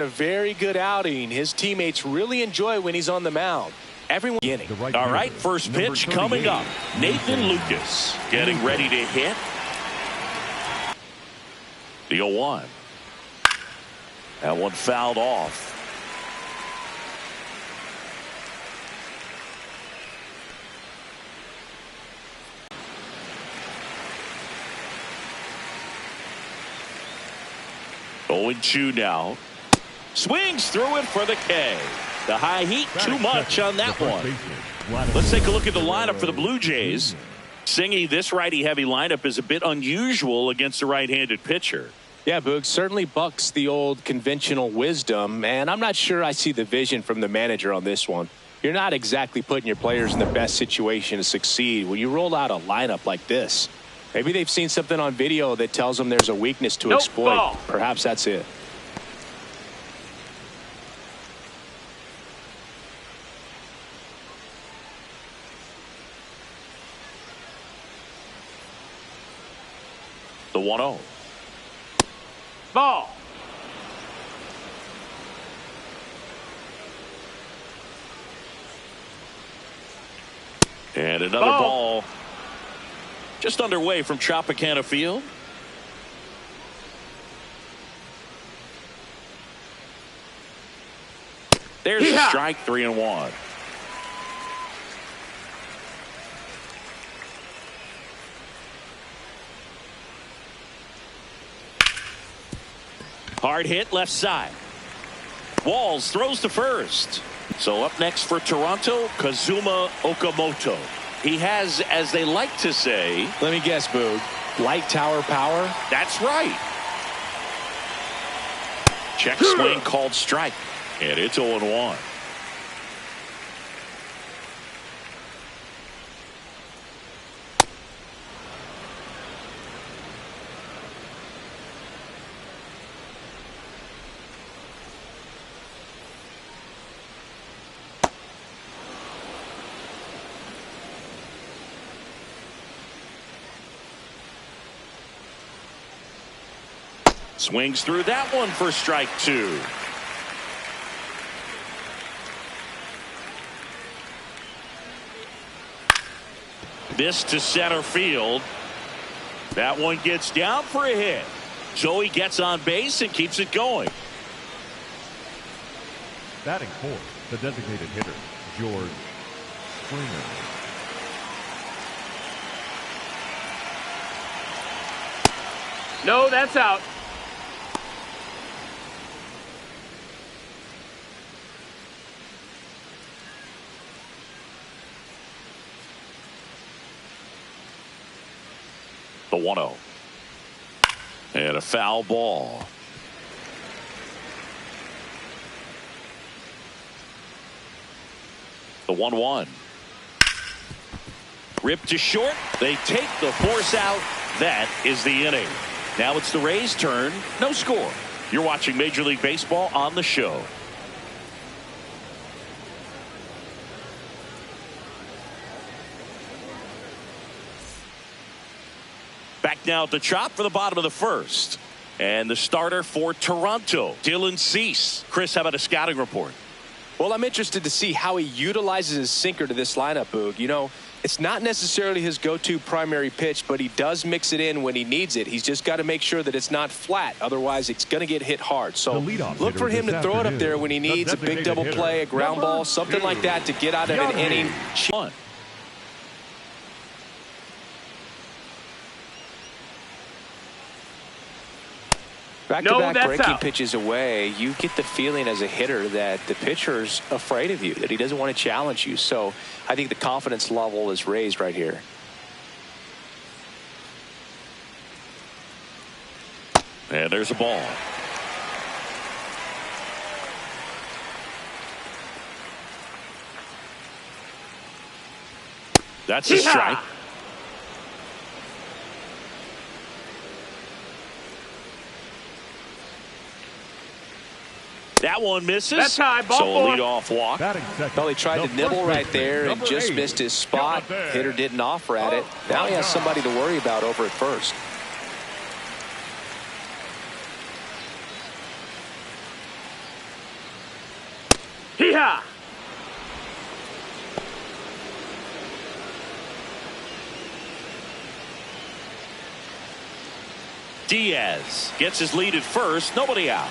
A very good outing. His teammates really enjoy when he's on the mound. Everyone getting. All right, first pitch coming up. Nathan Lucas getting ready to hit. The 0-1. That one fouled off. Oh, 2 now. Swings through it for the K. The high heat, too much on that one. Let's take a look at the lineup for the Blue Jays. Singy, this righty-heavy lineup is a bit unusual against a right-handed pitcher. Yeah, Boog, certainly bucks the old conventional wisdom, and I'm not sure I see the vision from the manager on this one. You're not exactly putting your players in the best situation to succeed when you roll out a lineup like this. Maybe they've seen something on video that tells them there's a weakness to exploit. Ball. Perhaps that's it. The 1-0. Ball. And another ball. Just underway from Tropicana Field. There's a strike, 3-1. Hard hit left side. Walls throws to first. So up next for Toronto, Kazuma Okamoto. He has, as they like to say, let me guess, Boog, light tower power? That's right. Check swing called strike. And it's 0-1. Swings through that one for strike 2. This to center field. That one gets down for a hit. So he gets on base and keeps it going. Batting fourth, the designated hitter, George Springer. No, that's out. The 1-0. And a foul ball. The 1-1. Ripped to short. They take the force out. That is the inning. Now it's the Rays' turn. No score. You're watching Major League Baseball on the show. Back now at the chop for the bottom of the first. And the starter for Toronto, Dylan Cease. Chris, how about a scouting report? Well, I'm interested to see how he utilizes his sinker to this lineup, Boog. You know, it's not necessarily his go-to primary pitch, but he does mix it in when he needs it. He's just got to make sure that it's not flat. Otherwise, it's going to get hit hard. So look for him to throw it up there when he needs a big double play, a ground ball, something like that to get out of an inning. Back-to-back breaking pitches away, you get the feeling as a hitter that the pitcher's afraid of you, that he doesn't want to challenge you. So I think the confidence level is raised right here. And there's a ball. That's a strike. That one misses. That's high. Ball so a four. leadoff walk. Well, he tried to nibble right there and just missed his spot. Hitter didn't offer at it. Now he has somebody to worry about over at first. Hee-haw! Diaz gets his lead at first. Nobody out.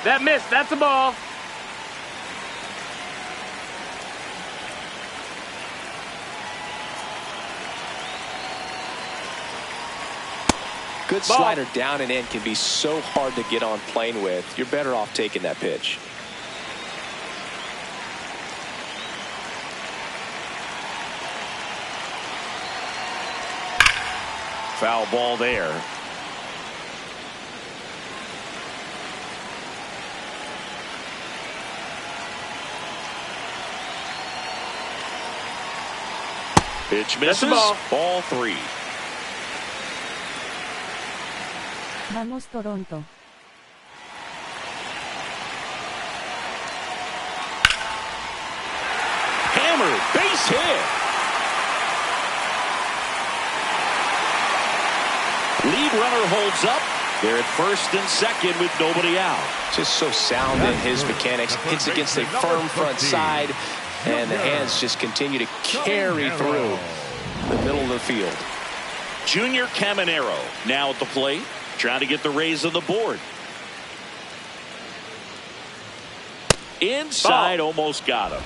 That missed. That's a ball. Good slider down and in can be so hard to get on plane with. You're better off taking that pitch. Foul ball there. Pitch misses. Ball 3. Vamos Toronto. Hammered. Base hit. Lead runner holds up. They're at first and second with nobody out. Just so sound in his mechanics. Hits against a firm front side, and the hands just continue to carry through the middle of the field. Junior Caminero now at the plate, trying to get the Rays on the board. Inside, almost got him.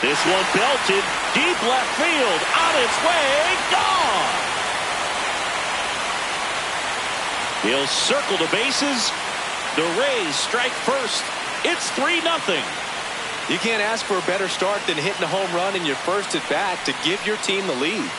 This one belted deep left field, on its way, gone. He'll circle the bases. The Rays strike first. It's 3-0. You can't ask for a better start than hitting a home run in your first at bat to give your team the lead.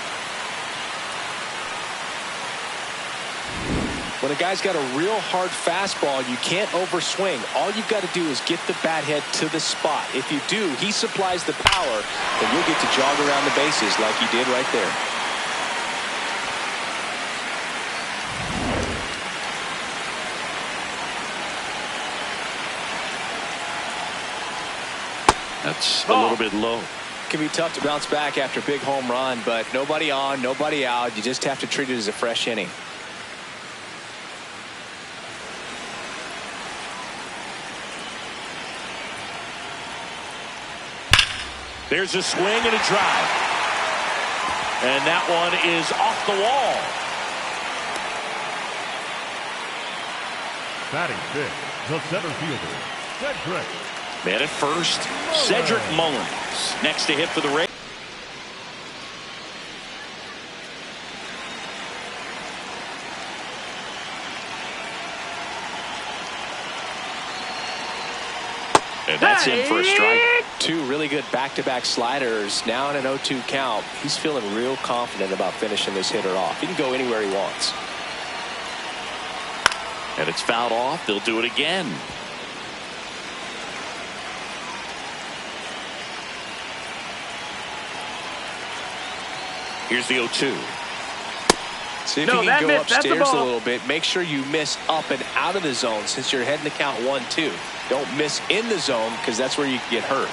When a guy's got a real hard fastball, you can't overswing. All you've got to do is get the bat head to the spot. If you do, he supplies the power, and you'll get to jog around the bases like he did right there. That's a little bit low. It can be tough to bounce back after a big home run, but nobody on, nobody out. You just have to treat it as a fresh inning. There's a swing and a drive. And that one is off the wall. Batting fifth, the center fielder, Cedric. Man at first, Cedric Mullins. Next to hit for the Rays. And that's in for a strike. Two really good back-to-back sliders. Now in an 0-2 count. He's feeling real confident about finishing this hitter off. He can go anywhere he wants. And it's fouled off. They'll do it again. Here's the 0-2. See if you can go upstairs a little bit. Make sure you miss up and out of the zone since you're heading to count 1-2. Don't miss in the zone because that's where you can get hurt.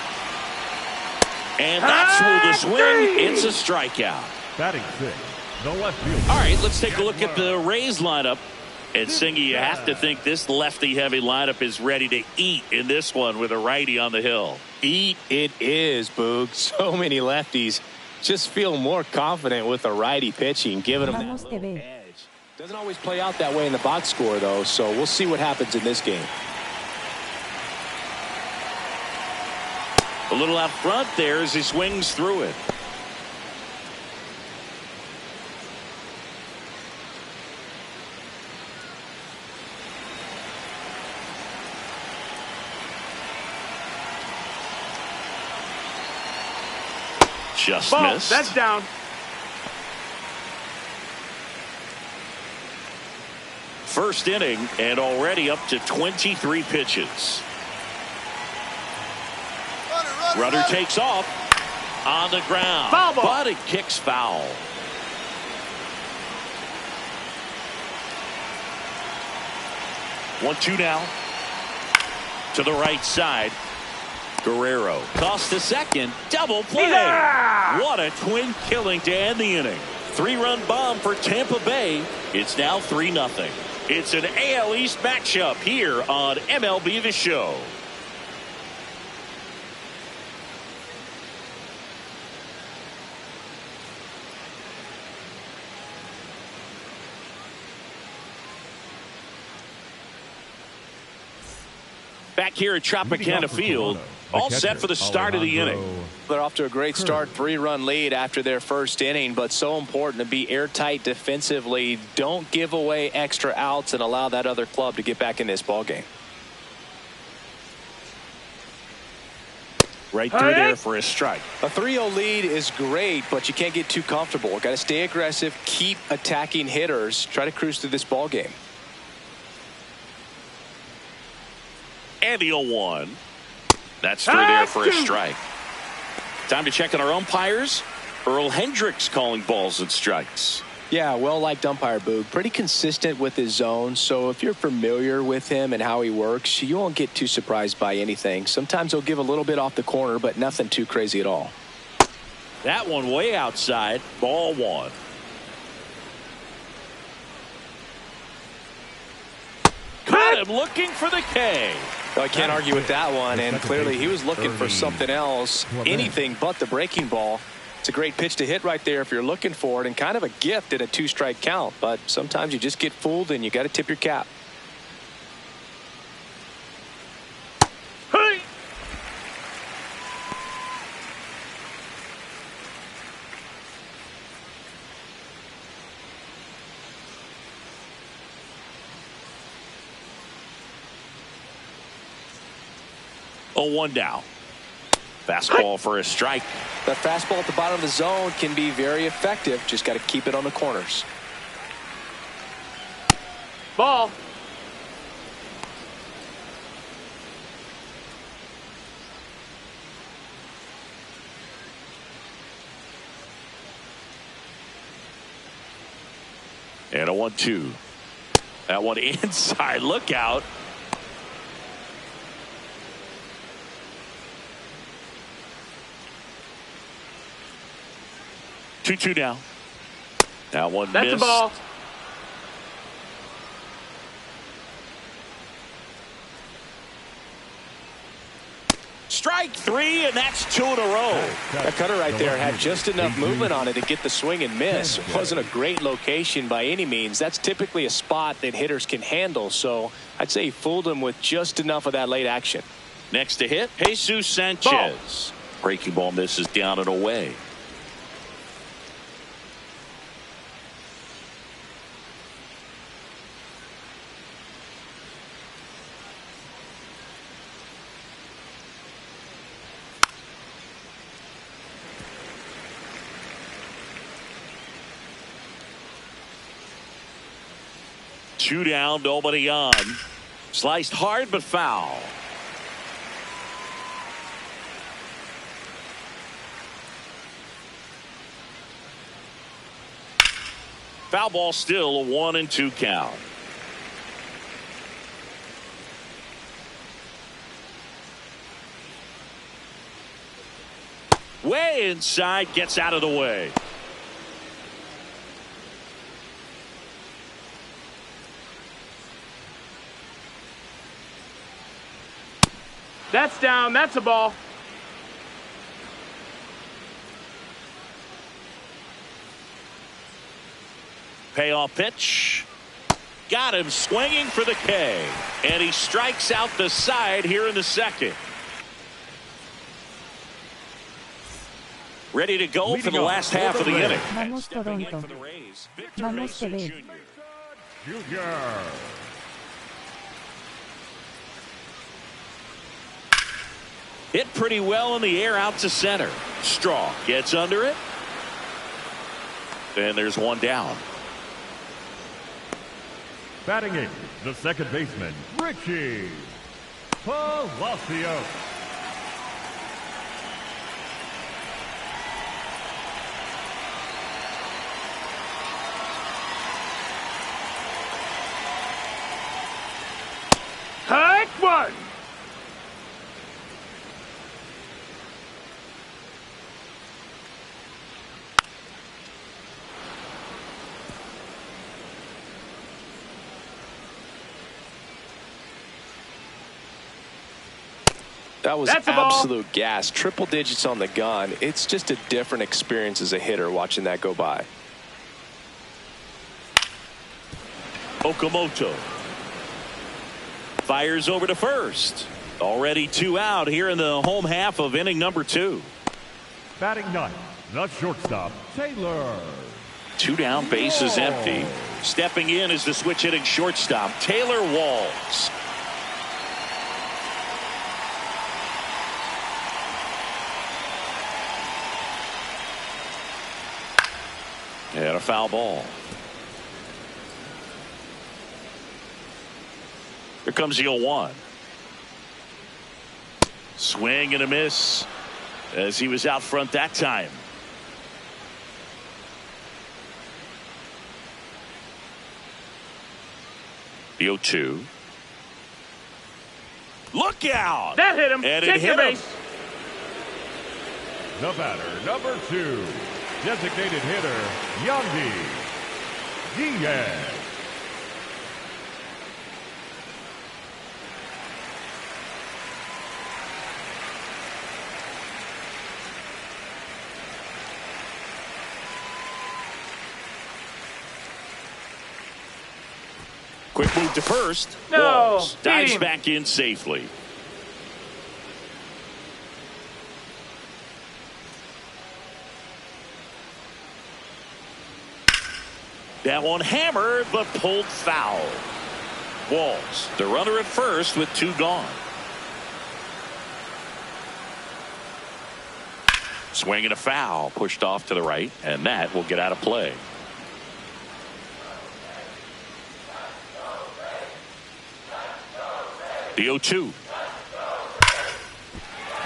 And that's through the swing. It's a strikeout. Batting sixth, the left fielder. All right, let's take a look at the Rays lineup. And Singy, you have to think this lefty-heavy lineup is ready to eat in this one with a righty on the hill. Eat it is, Boog. So many lefties. Just feel more confident with a righty pitching, giving them that little edge. Doesn't always play out that way in the box score, though, so we'll see what happens in this game. A little out front there as he swings through it. Just missed. That's down. First inning and already up to 23 pitches. Runner takes off on the ground. Foul ball. But it kicks foul. 1-2 now. To the right side. Guerrero tossed to second. Double play. Yeah! What a twin killing to end the inning. 3-run bomb for Tampa Bay. It's now 3-0. It's an AL East matchup here on MLB The Show. Back here at Tropicana Field, all set for the start of the inning. They're off to a great start, 3-run lead after their first inning, but so important to be airtight defensively. Don't give away extra outs and allow that other club to get back in this ball game. Right through there for a strike. A 3-0 lead is great, but you can't get too comfortable. Got to stay aggressive, keep attacking hitters, try to cruise through this ball game. And the 0-1. That's through there for a strike. Time to check on our umpires. Earl Hendricks calling balls and strikes. Yeah, well-liked umpire, Boog. Pretty consistent with his zone, so if you're familiar with him and how he works, you won't get too surprised by anything. Sometimes he'll give a little bit off the corner, but nothing too crazy at all. That one way outside. Ball 1. Got him looking for the K. Well, I can't argue with that one, and clearly he was looking for something else, anything but the breaking ball. It's a great pitch to hit right there if you're looking for it, and kind of a gift in a 2-strike count, but sometimes you just get fooled and you got to tip your cap. Hey! Oh, 1 down. Fastball for a strike. That fastball at the bottom of the zone can be very effective. Just got to keep it on the corners. Ball. And a 1-2. That one inside. Look out. Two now. That one That's missed. a ball. Strike 3, and that's 2 in a row. That cutter right there had just enough movement on it to get the swing and miss. It wasn't a great location by any means. That's typically a spot that hitters can handle, so I'd say he fooled him with just enough of that late action. Next to hit, Jesus Sanchez. Breaking ball misses down and away. Two down, nobody on. Sliced hard but foul. Foul ball, still a 1-2 count. Way inside, gets out of the way. That's down. That's a ball. Payoff pitch. Got him swinging for the K. And he strikes out the side here in the second. Ready to go for the last half of the inning. Vamos Toronto. Vamos TV. Junior. Hit pretty well in the air out to center. Straw gets under it. And there's one down. Batting 8, the second baseman, Richie Palacios. Hike one. That was That's a ball. absolute gas. Triple digits on the gun. It's just a different experience as a hitter watching that go by. Okamoto fires over to first. Already 2 out here in the home half of inning number 2. Batting 9, the shortstop, Taylor. 2 down, bases empty. Stepping in is the switch hitting shortstop, Taylor Walls. And a foul ball. Here comes the 0-1. Swing and a miss as he was out front that time. The 0-2. Look out! That hit him. And it Take hit your him. base. The batter, number 2, designated hitter, Yandy Diaz. Quick move to first. No, Walls beat dives him. back in safely. That one hammered but pulled foul. Walls, the runner at first with 2 gone. Swing and a foul, pushed off to the right, and that will get out of play. The 0-2.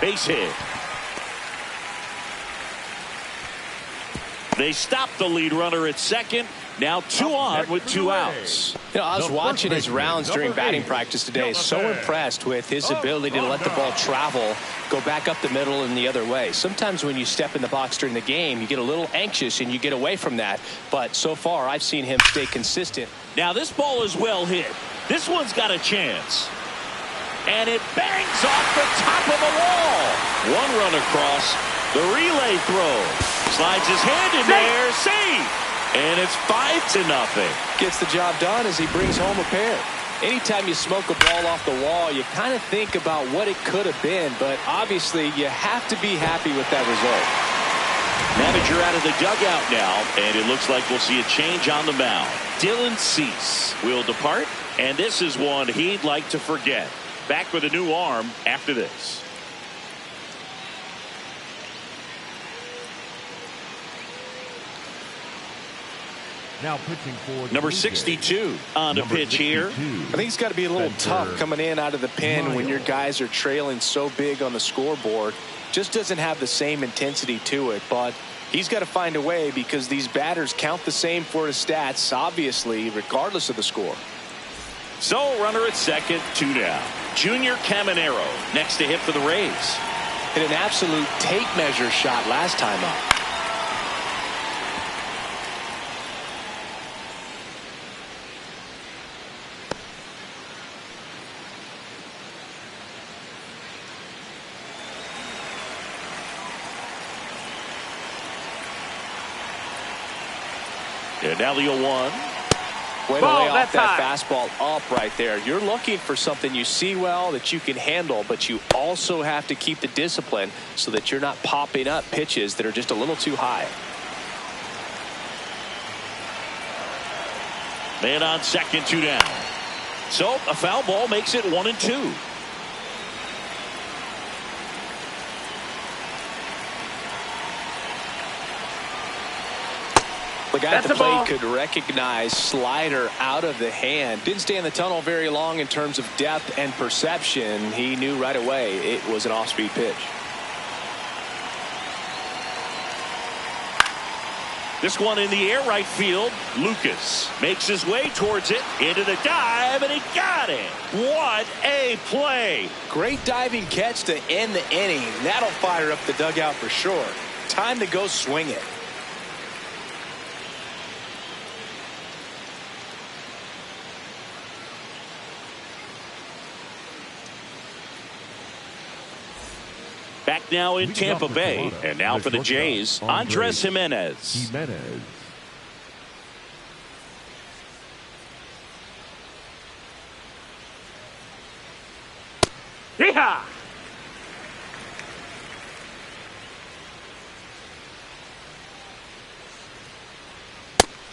Base hit. They stop the lead runner at second. Now 2 on with 2 outs. You know, I was watching his rounds during batting practice today. So impressed with his ability to let the ball travel, go back up the middle and the other way. Sometimes when you step in the box during the game, you get a little anxious and you get away from that. But so far, I've seen him stay consistent. Now this ball is well hit. This one's got a chance. And it bangs off the top of the wall. 1 run across. The relay throw. Slides his hand in there. Safe. And it's 5-0. Gets the job done as he brings home a pair. Anytime you smoke a ball off the wall, you kind of think about what it could have been, but obviously you have to be happy with that result. Manager out of the dugout now, and it looks like we'll see a change on the mound. Dylan Cease will depart, and this is one he'd like to forget. Back with a new arm after this. Now pitching for Number Blue Jays. 62 on the pitch here. I think it's got to be a little tough coming in out of the pen when your guys are trailing so big on the scoreboard. Just doesn't have the same intensity to it, but he's got to find a way because these batters count the same for his stats, obviously, regardless of the score. So runner at second, 2 down. Junior Caminero next to hit for the Rays. Hit an absolute tape measure shot last time up. And now the 0-1. Way to lay off that fastball up right there. You're looking for something you see well that you can handle, but you also have to keep the discipline so that you're not popping up pitches that are just a little too high. Man on second, 2 down. So a foul ball makes it 1-2. The guy at the plate could recognize slider out of the hand. Didn't stay in the tunnel very long in terms of depth and perception. He knew right away it was an off-speed pitch. This one in the air right field. Lucas makes his way towards it, into the dive, and he got it. What a play. Great diving catch to end the inning. That'll fire up the dugout for sure. Time to go swing it. Back now in Tampa Bay. And now for the Jays, Andres Jimenez. Yeehaw!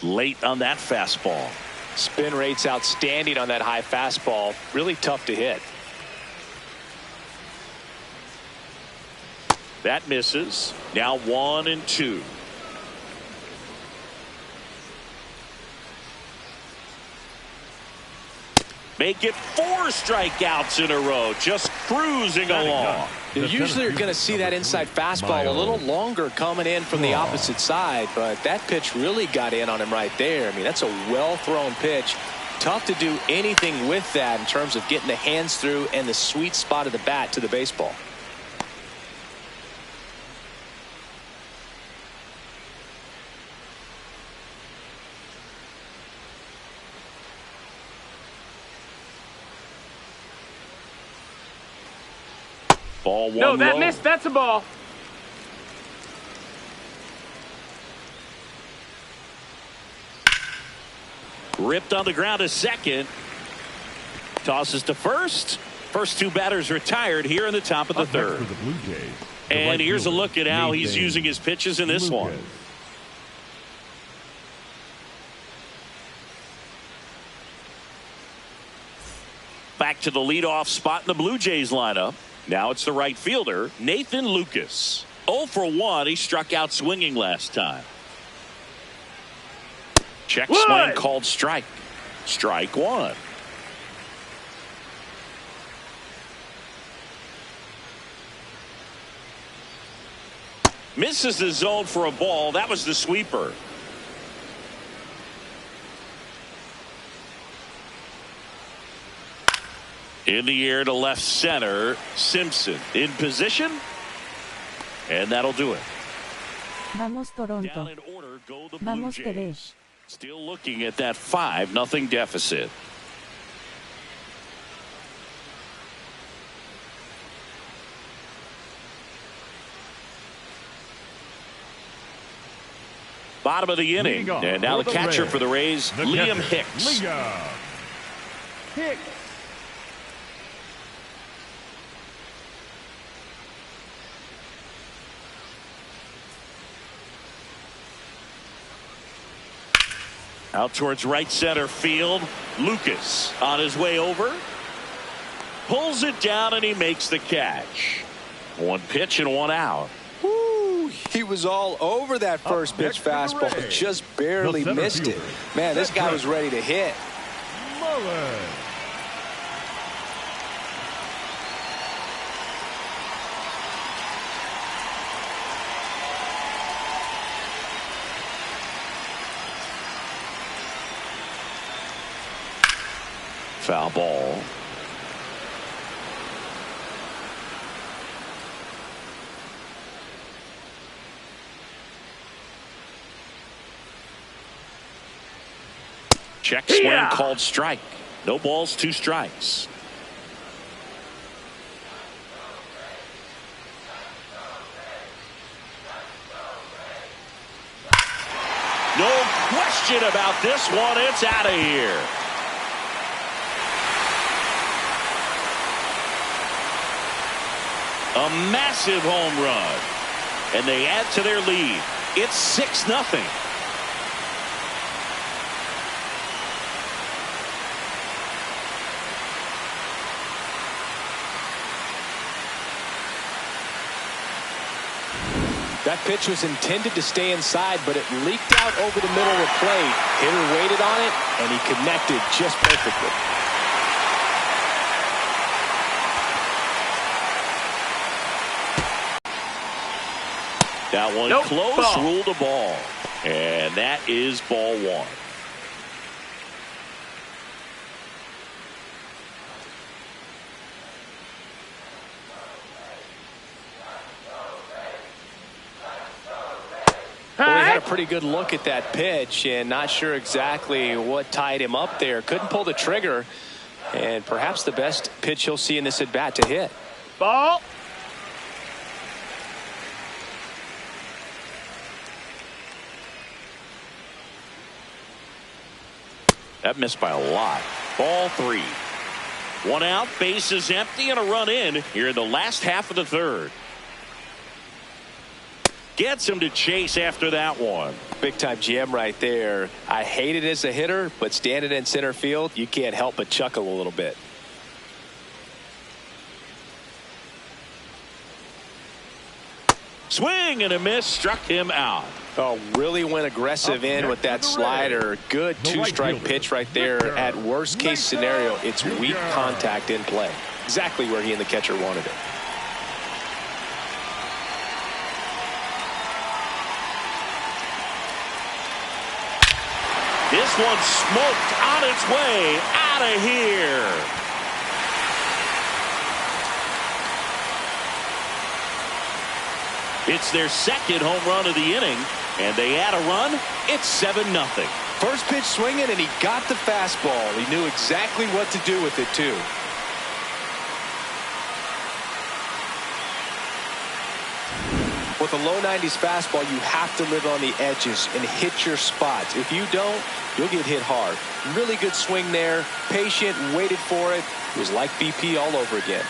Late on that fastball. Spin rate's outstanding on that high fastball. Really tough to hit. That misses. Now 1-2. Make it 4 strikeouts in a row. Just cruising along. You usually are going to see that inside fastball a little longer coming in from the opposite side, but that pitch really got in on him right there. I mean, that's a well-thrown pitch. Tough to do anything with that in terms of getting the hands through and the sweet spot of the bat to the baseball. Ball one. No, that low. missed. That's a ball. Ripped on the ground to second. Tosses to first. First 2 batters retired here in the top of the third. For the Blue Jays, And here's a look at how he's using his pitches in this one. Back to the leadoff spot in the Blue Jays lineup. Now it's the right fielder, Nathan Lucas. 0 for 1. He struck out swinging last time. Check swing called strike. Strike 1. Misses the zone for a ball. That was the sweeper. In the air to left center. Simpson in position. And that'll do it. Vamos Down Toronto. in order go the Blue Vamos TV. Jays. Still looking at that 5-0 deficit. Bottom of the inning. And now the catcher for the Rays, Liam Hicks. Hicks. Out towards right center field. Lucas on his way over. Pulls it down and he makes the catch. 1 pitch and 1 out. Woo, he was all over that first pitch fastball. Just barely missed it. Man, this guy was ready to hit. Mullen. Foul ball. Check swing called strike. No balls, 2 strikes. No question about this one. It's out of here. A massive home run. And they add to their lead. It's 6-0. That pitch was intended to stay inside, but it leaked out over the middle of the plate. Hitter waited on it, and he connected just perfectly. That one close, ball. Ruled a ball. And that is ball one. Well, he had a pretty good look at that pitch and not sure exactly what tied him up there. Couldn't pull the trigger, and perhaps the best pitch he'll see in this at-bat to hit. Ball. That missed by a lot. Ball three. One out, bases empty, and a run in here in the last half of the third. Gets him to chase after that one. Big time GM right there. I hate it as a hitter, but standing in center field, you can't help but chuckle a little bit. Swing and a miss, struck him out. Oh, really went aggressive in with that slider. Good two-strike pitch right there. At worst case scenario, it's weak contact in play. Exactly where he and the catcher wanted it. This one smoked on its way out of here. It's their second home run of the inning, and they add a run. It's 7-0. First pitch swinging, and he got the fastball. He knew exactly what to do with it, too. With a low 90s fastball, you have to live on the edges and hit your spots. If you don't, you'll get hit hard. Really good swing there. Patient, waited for it. It was like BP all over again.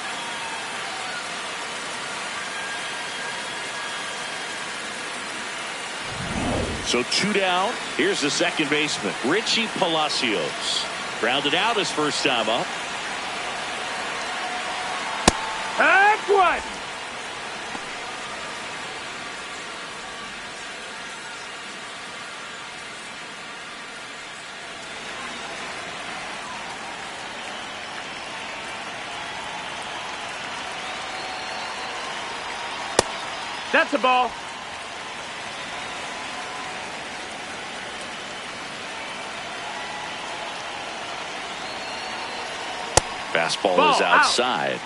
So 2 down. Here's the second baseman, Richie Palacios. Grounded out his first time up. Hard one. That's a ball. Fastball Ball is outside.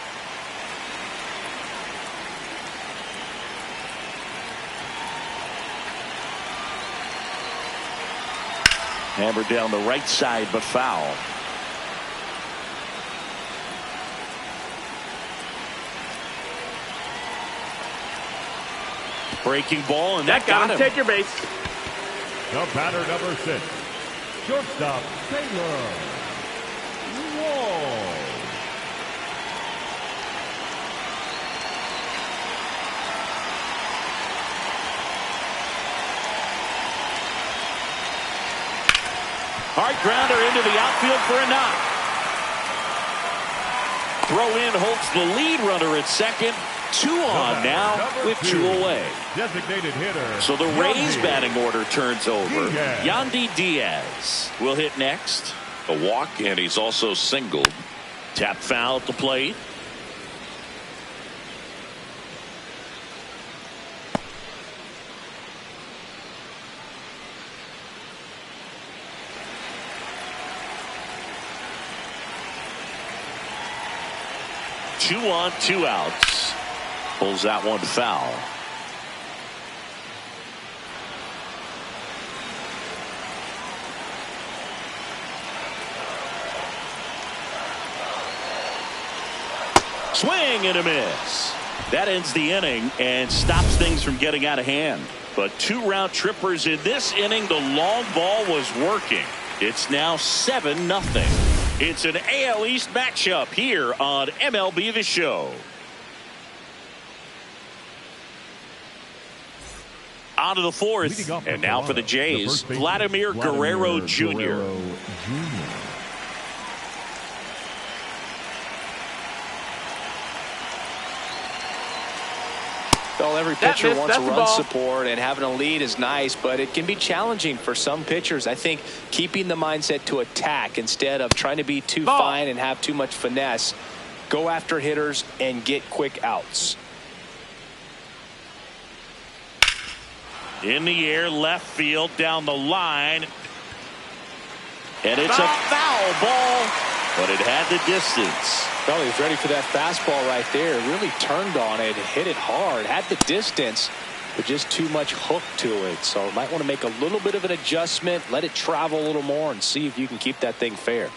Hammered down the right side, but foul. Breaking ball, and that got him. Take your base. The batter, number 6, shortstop Taylor Wall. Hard grounder into the outfield for a knock. Throw in holds the lead runner at second. 2 on now with 2 away. Designated hitter. So the Rays batting order turns over. Diaz. Yandy Diaz will hit next. A walk, and he's also singled. Tap foul at the plate. Two on, 2 outs. Pulls that one foul. Swing and a miss. That ends the inning and stops things from getting out of hand. But 2 round trippers in this inning. The long ball was working. It's now 7-0. It's an AL East matchup here on MLB The Show. On to the 4th, and now for the Jays, Vladimir Guerrero Jr. Well, every That pitcher missed. wants That's a run ball. support, and having a lead is nice, but it can be challenging for some pitchers. I think keeping the mindset to attack instead of trying to be too Ball. fine and have too much finesse. Go after hitters and get quick outs. In the air, left field, down the line. And it's a foul ball, but it had the distance. Well, he was ready for that fastball right there. Really turned on it, hit it hard, had the distance, but just too much hook to it. So might want to make a little bit of an adjustment, let it travel a little more, and see if you can keep that thing fair.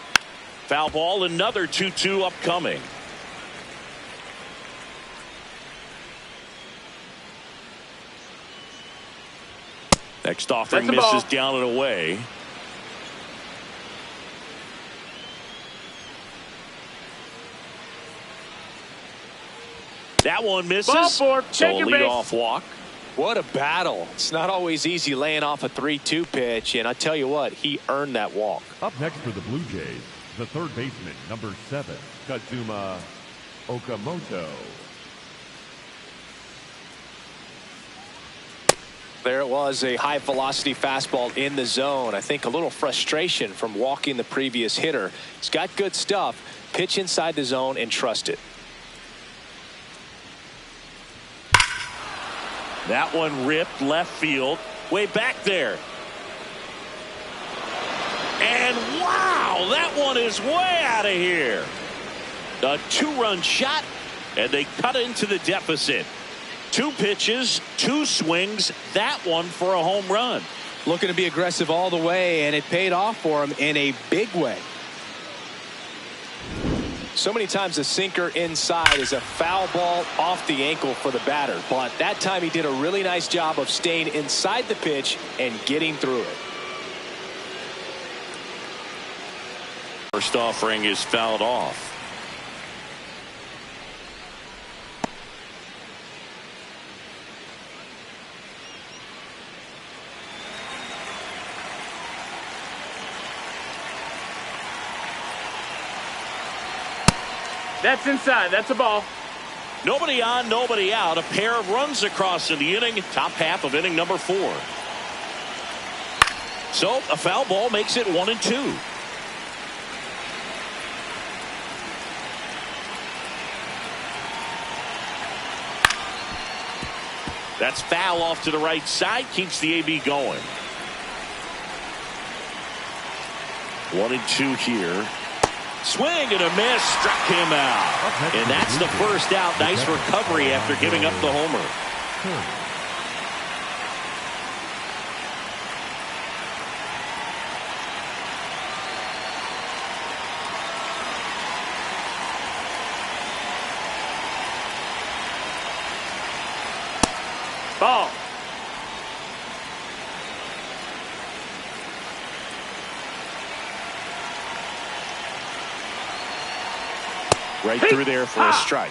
Foul ball, another 2-2 upcoming. Next offering That's a ball. misses down and away. That one misses. Ball four. So Take a your base. leadoff walk. What a battle. It's not always easy laying off a 3-2 pitch, and I tell you what, he earned that walk. Up next for the Blue Jays, the third baseman, number 7, Kazuma Okamoto. There it was, a high velocity fastball in the zone. I think a little frustration from walking the previous hitter. He's got good stuff. Pitch inside the zone and trust it. That one ripped left field, way back there. And wow, that one is way out of here. A 2-run shot, and they cut into the deficit. 2 pitches, 2 swings, that one for a home run. Looking to be aggressive all the way, and it paid off for him in a big way. So many times a sinker inside is a foul ball off the ankle for the batter, but that time he did a really nice job of staying inside the pitch and getting through it. First offering is fouled off. That's inside. That's a ball. Nobody on, nobody out. A pair of runs across in the inning. Top half of inning number 4. So a foul ball makes it 1-2. That's foul off to the right side. Keeps the AB going. 1-2 here. Swing and a miss, struck him out. And that's the first out. Nice recovery after giving up the homer. Ball. Right through there for a strike.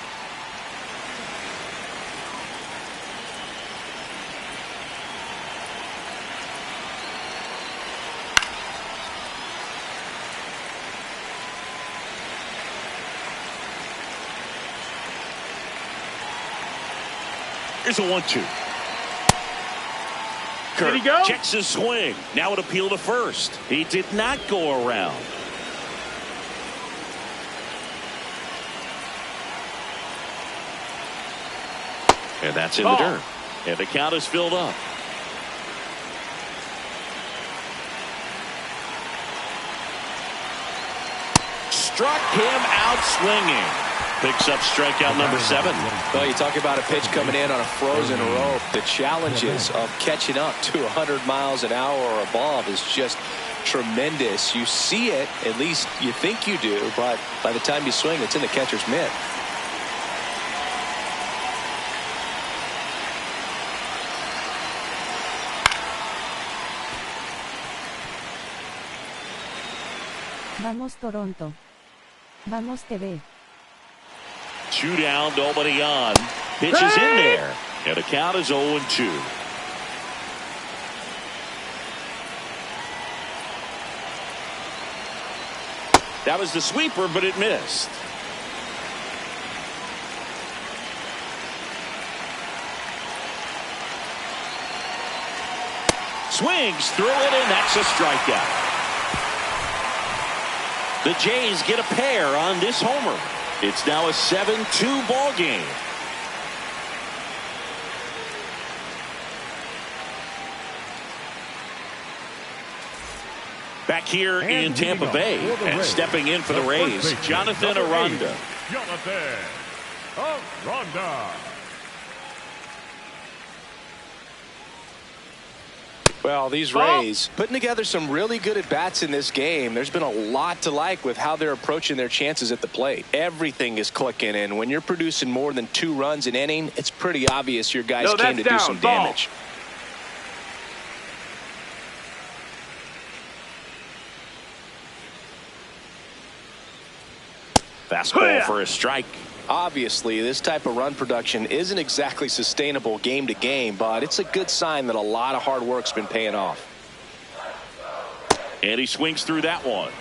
Here's a 1-2. Did he go? Checks his swing. Now an appeal to first. He did not go around. And that's in the dirt. And the count is filled up. Struck him out swinging. Picks up strikeout number 7. Well, you talk about a pitch coming in on a frozen rope. The challenges of catching up to 100 miles an hour or above is just tremendous. You see it, at least you think you do, but by the time you swing, it's in the catcher's mitt. Vamos Toronto. Vamos TV. 2 down, nobody on. Pitch is in there. And the count is 0-2. That was the sweeper, but it missed. Swings through it, and that's a strikeout. The Jays get a pair on this homer. It's now a 7-2 ball game. Back here in Tampa Bay, and stepping in for the Rays, Jonathan Aranda. Jonathan Aranda. Well, these Rays putting together some really good at-bats in this game. There's been a lot to like with how they're approaching their chances at the plate. Everything is clicking in. When you're producing more than 2 runs an inning, it's pretty obvious your guys came to do some damage. Fastball for a strike. Obviously, this type of run production isn't exactly sustainable game to game, but it's a good sign that a lot of hard work's been paying off. And he swings through that one.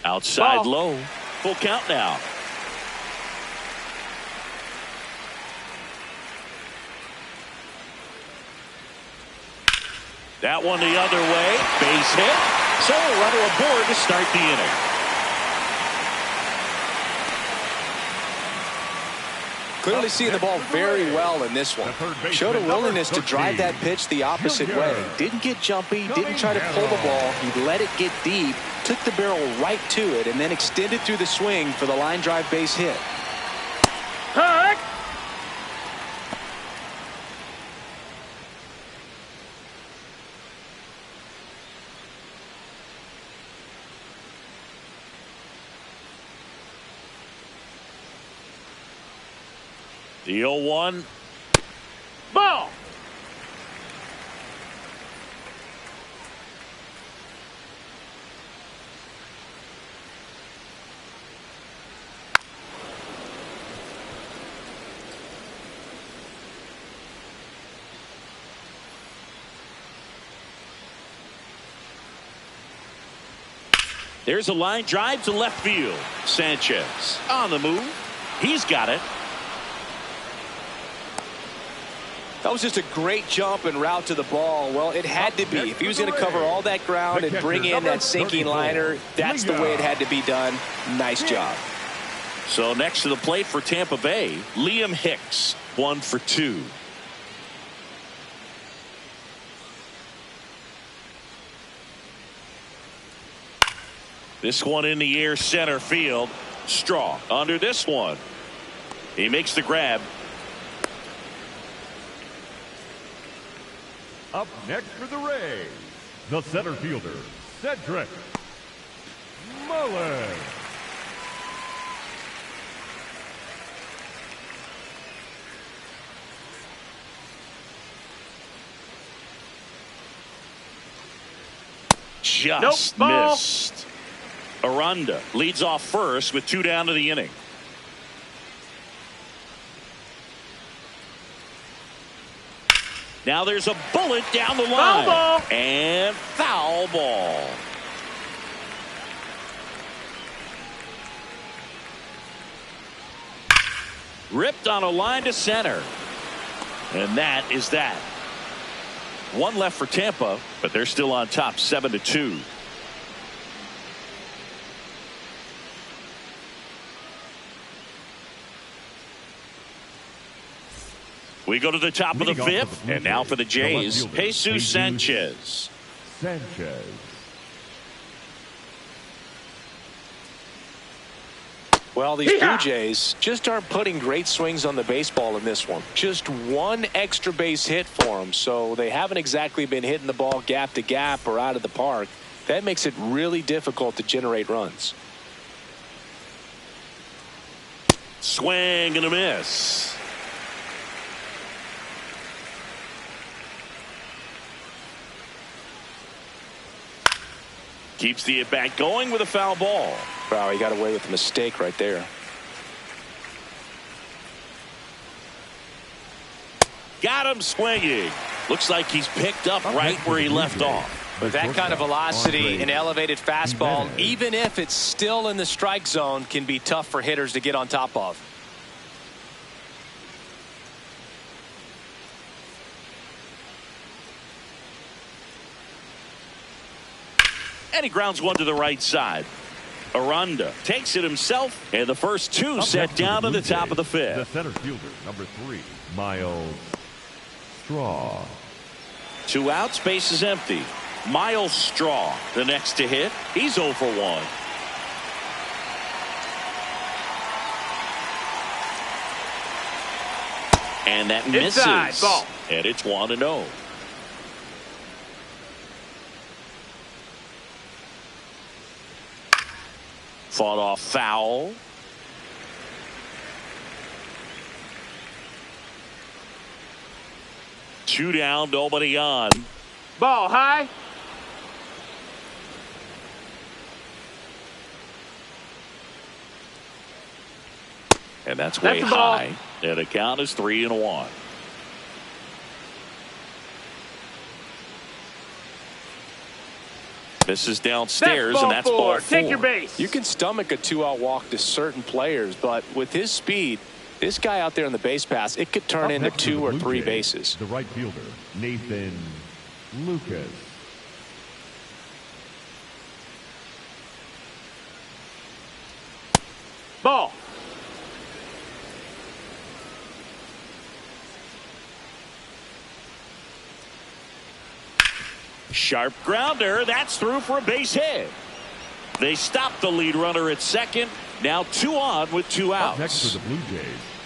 Outside low. Full count now. That one the other way. Base hit. So a runner aboard to start the inning. Clearly seeing the ball very well in this one. Showed a willingness to drive that pitch the opposite way. Didn't get jumpy, didn't try to pull the ball. He let it get deep, took the barrel right to it, and then extended through the swing for the line drive base hit. Heck! The 0-1. Ball! There's a line drive to left field. Sanchez on the move. He's got it. That was just a great jump and route to the ball. Well, it had to be. If he was going to cover all that ground and bring in that sinking liner, that's the way it had to be done. Nice job. So next to the plate for Tampa Bay, Liam Hicks, 1 for 2. This one in the air, center field. Straw under this one. He makes the grab. Up next for the Rays, the center fielder, Cedric Mullins. Just missed. Aranda leads off first with 2 down to the inning. Now there's a bullet down the line. Foul ball. And foul ball. Ripped on a line to center. And that is that. 1 left for Tampa, but they're still on top 7-2. We go to the top of the 5th, and now for the Jays, Jesus Sanchez. Well, these Blue Jays just aren't putting great swings on the baseball in this one. Just 1 extra base hit for them, so they haven't exactly been hitting the ball gap to gap or out of the park. That makes it really difficult to generate runs. Swing and a miss. Keeps the at-bat going with a foul ball. Wow, he got away with a mistake right there. Got him swinging. Looks like he's picked up right where he left off. With that kind of velocity, an elevated fastball, even if it's still in the strike zone, can be tough for hitters to get on top of. And he grounds one to the right side. Aranda takes it himself, and the first two set down to the top of the fifth. The center fielder, number 3, Miles Straw. 2 outs, base is empty. Miles Straw, the next to hit. He's 0 for 1. And that misses. Inside, ball. And it's 1-0. Fought off foul. Two down, nobody on. Ball high. And that's way the ball. high. And the count is 3-1. Misses downstairs, and that's ball 4. Take your base. You can stomach a 2-out walk to certain players, but with his speed, this guy out there on the base pass, it could turn into 2 or 3 bases. The right fielder, Nathan Lucas. Ball. Sharp grounder. That's through for a base hit. They stop the lead runner at second. Now 2 on with 2 outs. Next for the Blue Jays,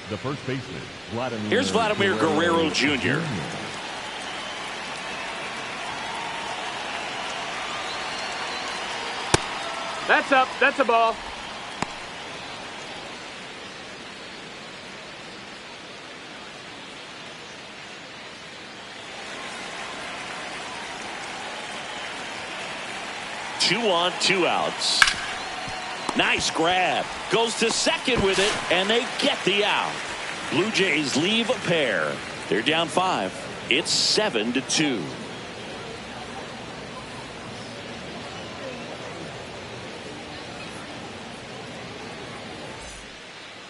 the first baseman, Vladimir. Here's Vladimir Guerrero Jr. That's up. That's a ball. Two on, 2 outs. Nice grab. Goes to second with it, and they get the out. Blue Jays leave a pair. They're down 5. It's 7-2.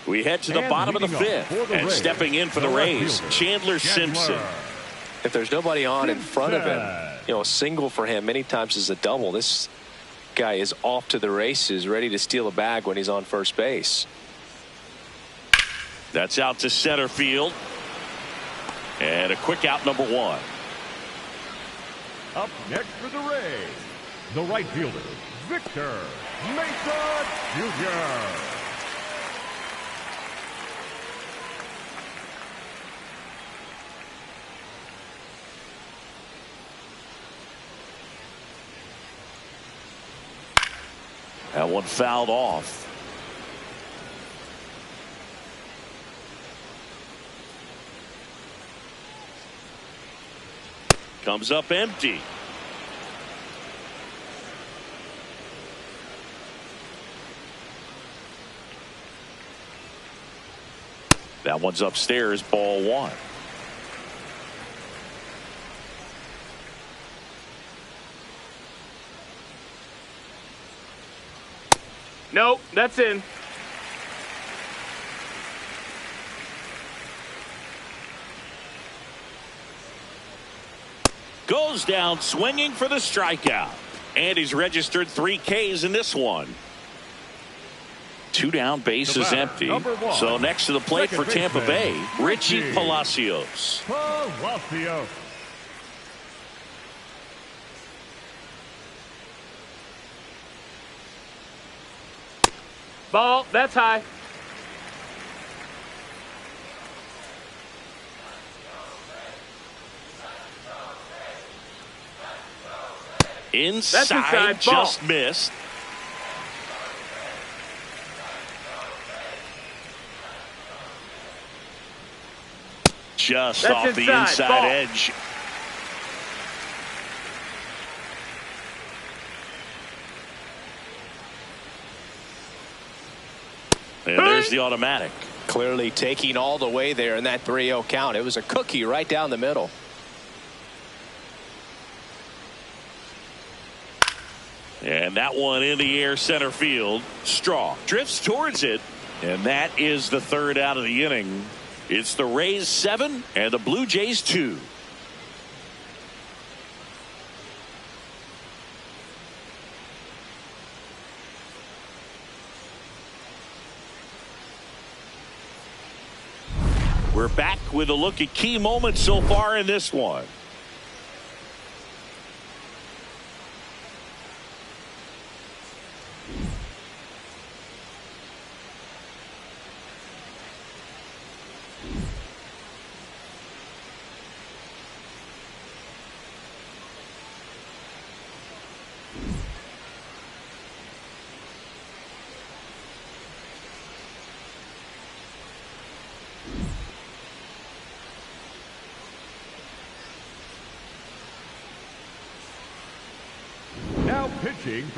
We head to the bottom of the 5th, and stepping in for the Rays, Chandler Simpson. If there's nobody on in front of him, a single for him many times is a double. This guy is off to the races, ready to steal a bag when he's on first base. That's out to center field. And a quick out, number 1. Up next for the Rays, the right fielder, Victor Mesa Jr. That one fouled off. Comes up empty. That one's upstairs, ball 1. Nope, that's in. Goes down swinging for the strikeout. And he's registered 3 Ks in this one. 2 down, base is empty. So next to the plate for Tampa Bay, Richie Palacios. Ball, that's high. Inside, just missed. Just off the inside edge. And there's the automatic. Clearly taking all the way there in that 3-0 count. It was a cookie right down the middle. And that one in the air center field. Straw drifts towards it. And that is the third out of the inning. It's the Rays 7 and the Blue Jays 2. We're back with a look at key moments so far in this one.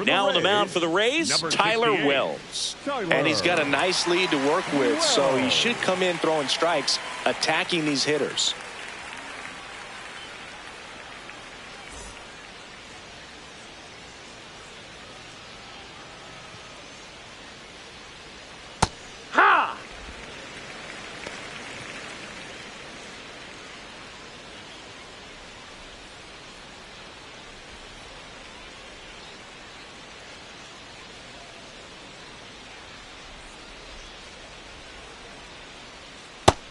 Now on the mound for the Rays, Tyler Wells. And he's got a nice lead to work with, so he should come in throwing strikes, attacking these hitters. Ha!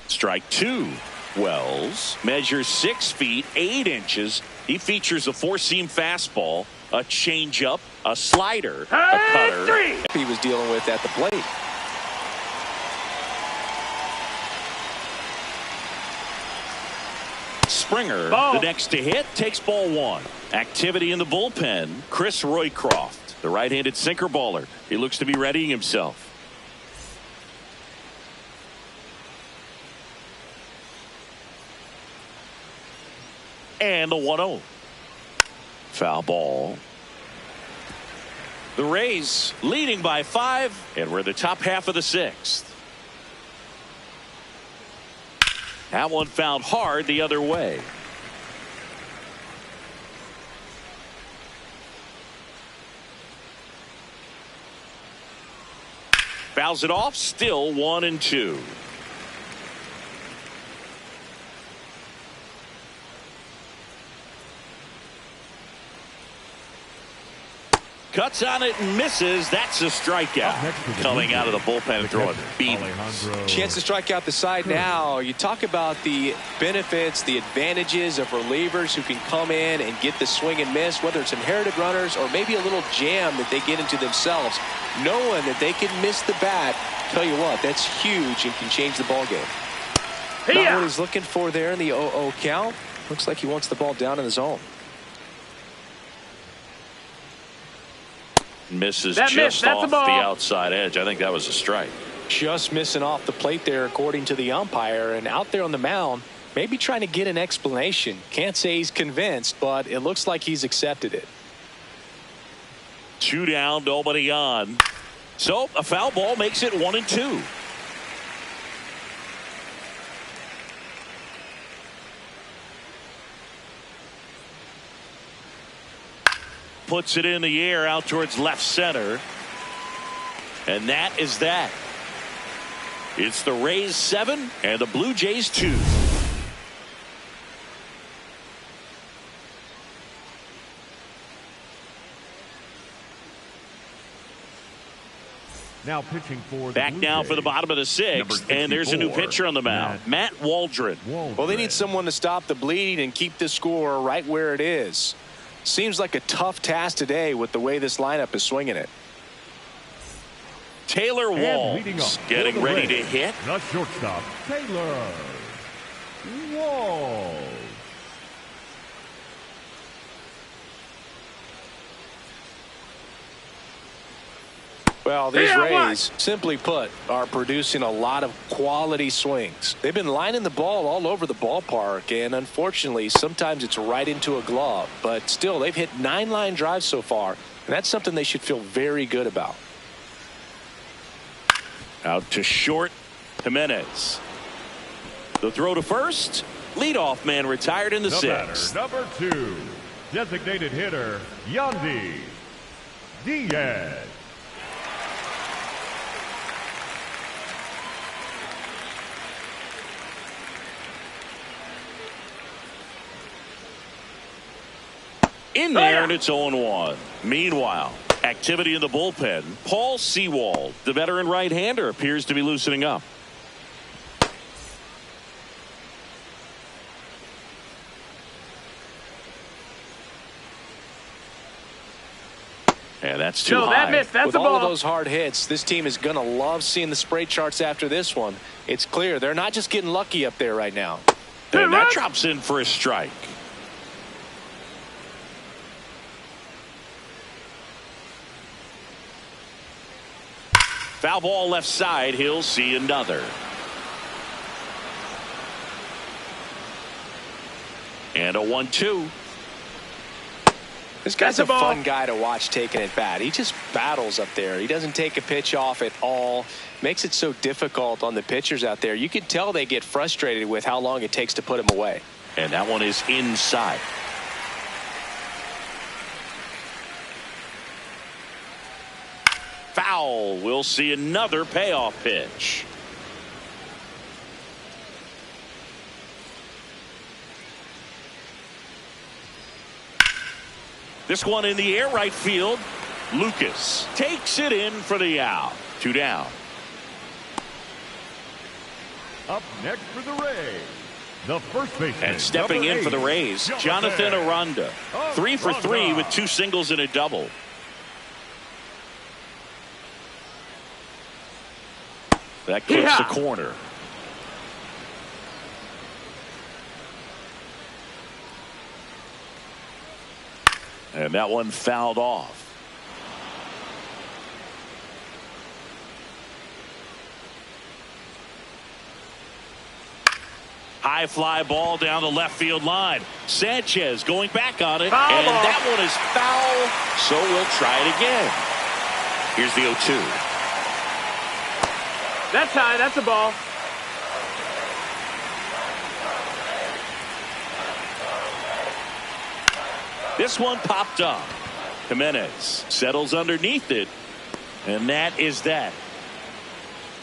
Strike 2. Wells measures 6 feet 8 inches. He features a four-seam fastball, a changeup, a slider, a cutter. He was dealing with at the plate. Springer, the next to hit, takes ball 1. Activity in the bullpen. Chris Roycroft, the right-handed sinker baller. He looks to be readying himself. And the 1-0. Foul ball. The Rays leading by 5, and we're in the top half of the 6th. That one fouled hard the other way. Fouls it off, still 1-2. Cuts on it and misses. That's a strikeout. Coming out of the bullpen and throwing beatings. Chance to strike out the side now. You talk about the benefits, the advantages of relievers who can come in and get the swing and miss, whether it's inherited runners or maybe a little jam that they get into themselves. Knowing that they can miss the bat, tell you what, that's huge and can change the ball game. Not what he's looking for there in the 0-0 count. Looks like he wants the ball down in the zone. Misses just off the outside edge. I think that was a strike. Just missing off the plate there, according to the umpire. And out there on the mound, maybe trying to get an explanation. Can't say he's convinced, but it looks like he's accepted it. 2 down, nobody on. So a foul ball makes it 1-2. Puts it in the air out towards left center. And that is that. It's the Rays 7 and the Blue Jays 2. Now pitching for the back Blue now Jays, for the bottom of the 6th, and there's a new pitcher on the mound, Matt Waldron. Well, they need someone to stop the bleed and keep the score right where it is. Seems like a tough task today with the way this lineup is swinging it. Taylor Walls getting ready to hit. The shortstop, Taylor Walls. Well, these Rays, simply put, are producing a lot of quality swings. They've been lining the ball all over the ballpark, and unfortunately, sometimes it's right into a glove. But still, they've hit 9 line drives so far, and that's something they should feel very good about. Out to short, Jimenez. The throw to first. Leadoff man retired in the 6th. Number 2, designated hitter, Yandy Diaz. In there, and it's 0-1. Meanwhile, activity in the bullpen. Paul Sewald, the veteran right-hander, appears to be loosening up. And that's too high. That missed. That's With a ball. all of those hard hits, this team is going to love seeing the spray charts after this one. It's clear they're not just getting lucky up there right now. And that drops in for a strike. Foul ball left side. He'll see another. And a 1-2. This guy's a fun guy to watch taking it bat. He just battles up there. He doesn't take a pitch off at all. Makes it so difficult on the pitchers out there. You can tell they get frustrated with how long it takes to put him away. And that one is inside. Foul. We'll see another payoff pitch. This one in the air right field. Lucas takes it in for the out. 2 down. Up next for the Rays, the first baseman. And stepping in for the Rays, Jonathan Aranda. 3 for 3 with 2 singles and a double. That clips the corner. And that one fouled off. High fly ball down the left field line. Sanchez going back on it. Foul and ball. that one is foul. So we'll try it again. Here's the 0-2. That's high. That's a ball. This one popped up. Jimenez settles underneath it. And that is that.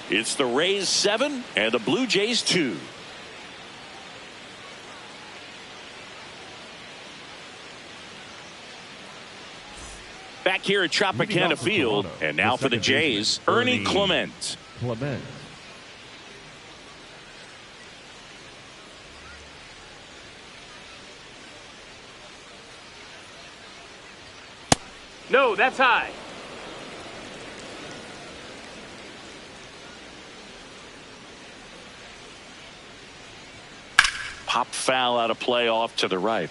It's the Rays 7 and the Blue Jays 2. Back here at Tropicana Field. And now for the Jays, Ernie Clement. No, that's high. Pop foul out of play off to the right.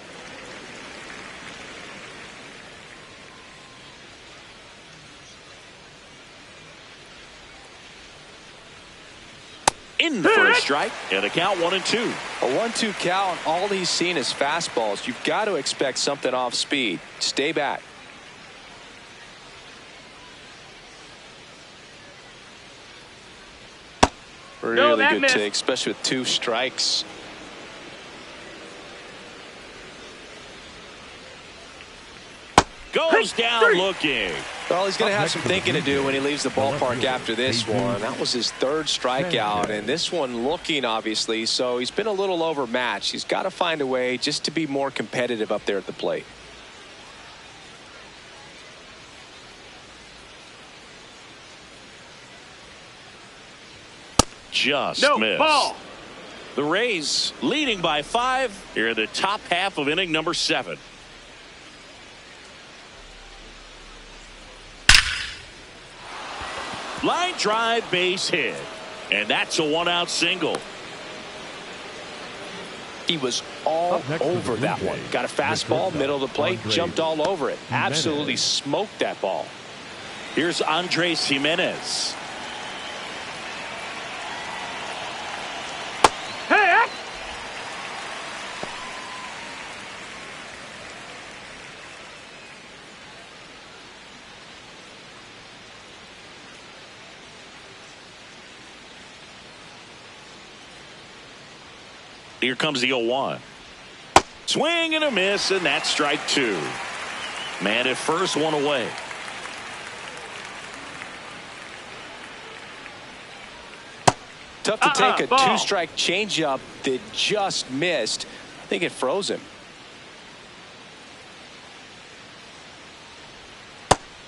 In for a strike and a count 1-2. A 1-2 count. All he's seen is fastballs. You've got to expect something off speed. Stay back. Really good take, especially with 2 strikes. Goes down looking. Well, he's going to have some thinking to do when he leaves the ballpark after this one. That was his 3rd strikeout, and this one looking, obviously, so he's been a little overmatched. He's got to find a way just to be more competitive up there at the plate. Just missed. Ball. The Rays leading by 5 here in the top half of inning number 7. Line drive, base hit. And that's a 1-out single. He was all over that one. Got a fastball, middle of the plate, jumped all over it. Absolutely smoked that ball. Here's Andres Jimenez. Hey! Here comes the 0-1. Swing and a miss, and that's strike 2. Man at first, 1 away. Tough to take a two-strike changeup that just missed. I think it froze him.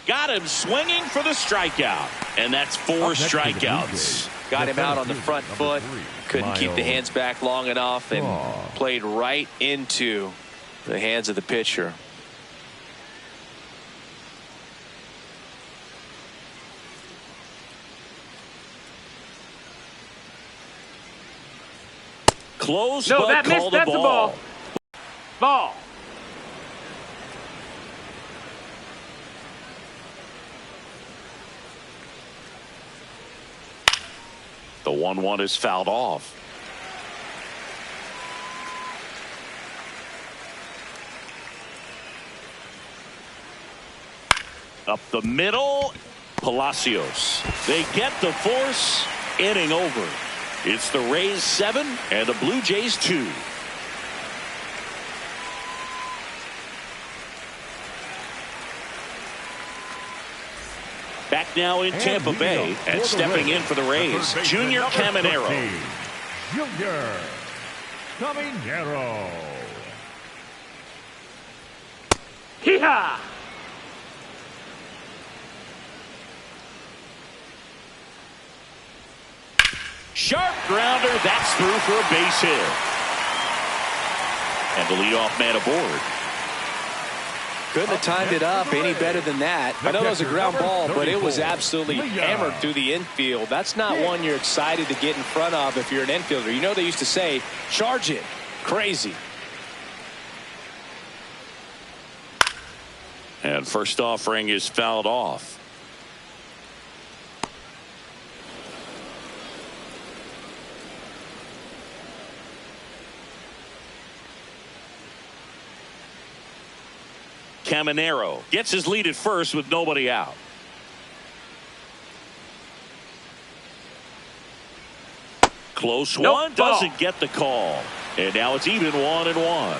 Got him swinging for the strikeout. And that's 4 strikeouts. Got him out on the front foot. Couldn't keep the hands back long enough and played right into the hands of the pitcher. Close, no, but that missed. called That's a ball. Ball. The 1-1 is fouled off. Up the middle, Palacios. They get the force, inning over. It's the Rays 7 and the Blue Jays 2. Back now in Tampa Bay and stepping in for the Rays, Junior Caminero. Junior Caminero. Hee-haw! Sharp grounder, that's through for a base hit. And the leadoff man aboard. Couldn't have timed it up any better than that. I know it was a ground ball, but it was absolutely hammered through the infield. That's not one you're excited to get in front of if you're an infielder. You know they used to say, charge it. Crazy. And first offering is fouled off. Caminero gets his lead at first with nobody out. Close one, doesn't get the call. And now it's even 1-1.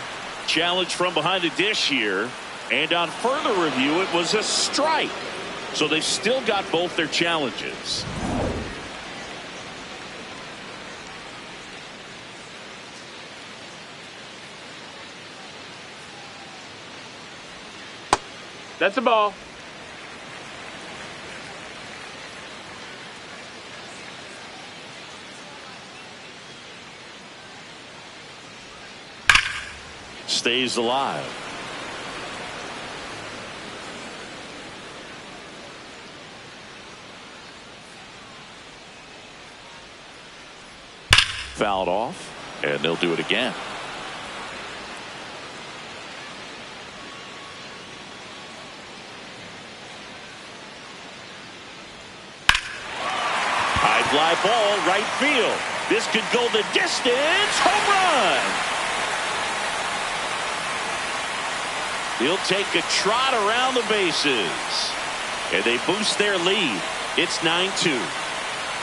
Challenge from behind the dish here. And on further review, it was a strike. So they've still got both their challenges. That's a ball. Stays alive. Fouled off, and they'll do it again. Fly ball, right field. This could go the distance. Home run. He'll take a trot around the bases. And they boost their lead. It's 9-2.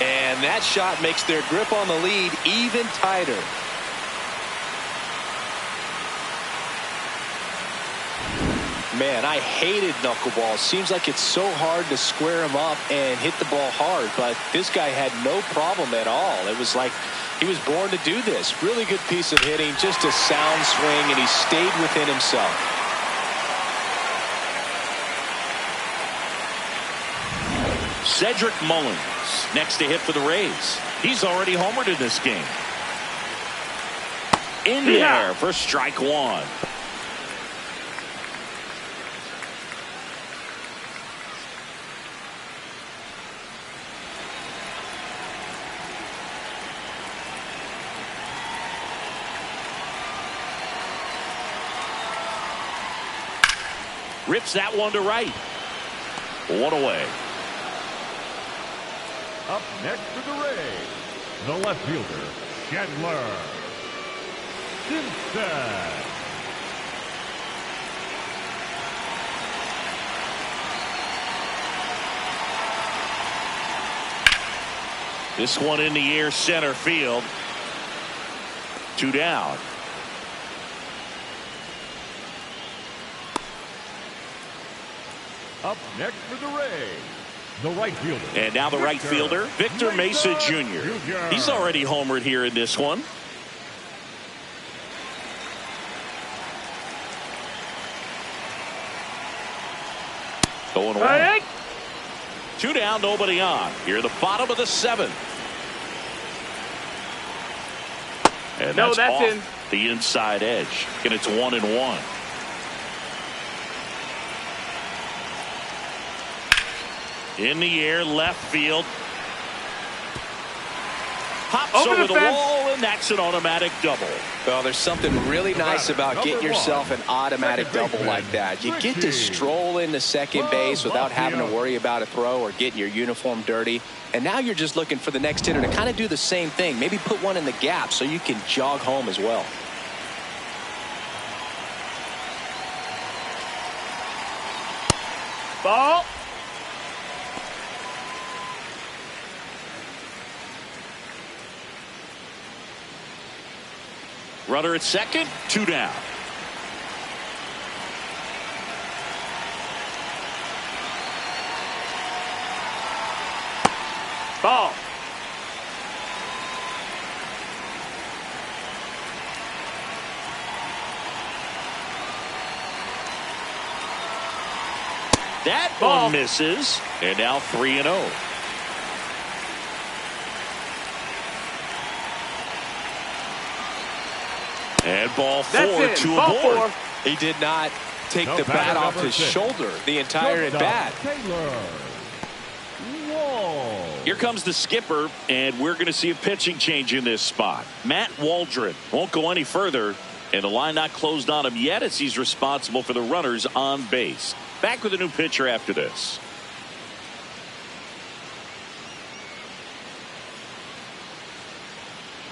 And that shot makes their grip on the lead even tighter. Man, I hated knuckleball. Seems like it's so hard to square him up and hit the ball hard, but this guy had no problem at all. It was like he was born to do this. Really good piece of hitting, just a sound swing, and he stayed within himself. Cedric Mullins next to hit for the Rays. He's already homered in this game. In the air for strike one. Rips that one to right. One away. Up next for the Rays, the left fielder, Chandler Simpson. This one in the air, center field. 2 down. Up next for the Rays, The right fielder. And now the right fielder, Victor Mesa Jr. He's already homered here in this one. Going away. 2 down, nobody on. Here the bottom of the 7th. And No, that's off in. the inside edge. And it's 1-1. In the air, left field. Pops over the wall, and that's an automatic double. Well, there's something really nice about getting yourself an automatic double like that. You get to stroll into second base without having to worry about a throw or getting your uniform dirty. And now you're just looking for the next hitter to kind of do the same thing. Maybe put one in the gap so you can jog home as well. Ball. Runner at second, 2 down. Ball. That Ball. one misses. And now 3-0. And ball 4 to Ball aboard. 4. He did not take the bat off his shoulder the entire at bat. Here comes the skipper, and we're going to see a pitching change in this spot. Matt Waldron won't go any further, and the line not closed on him yet as he's responsible for the runners on base. Back with a new pitcher after this.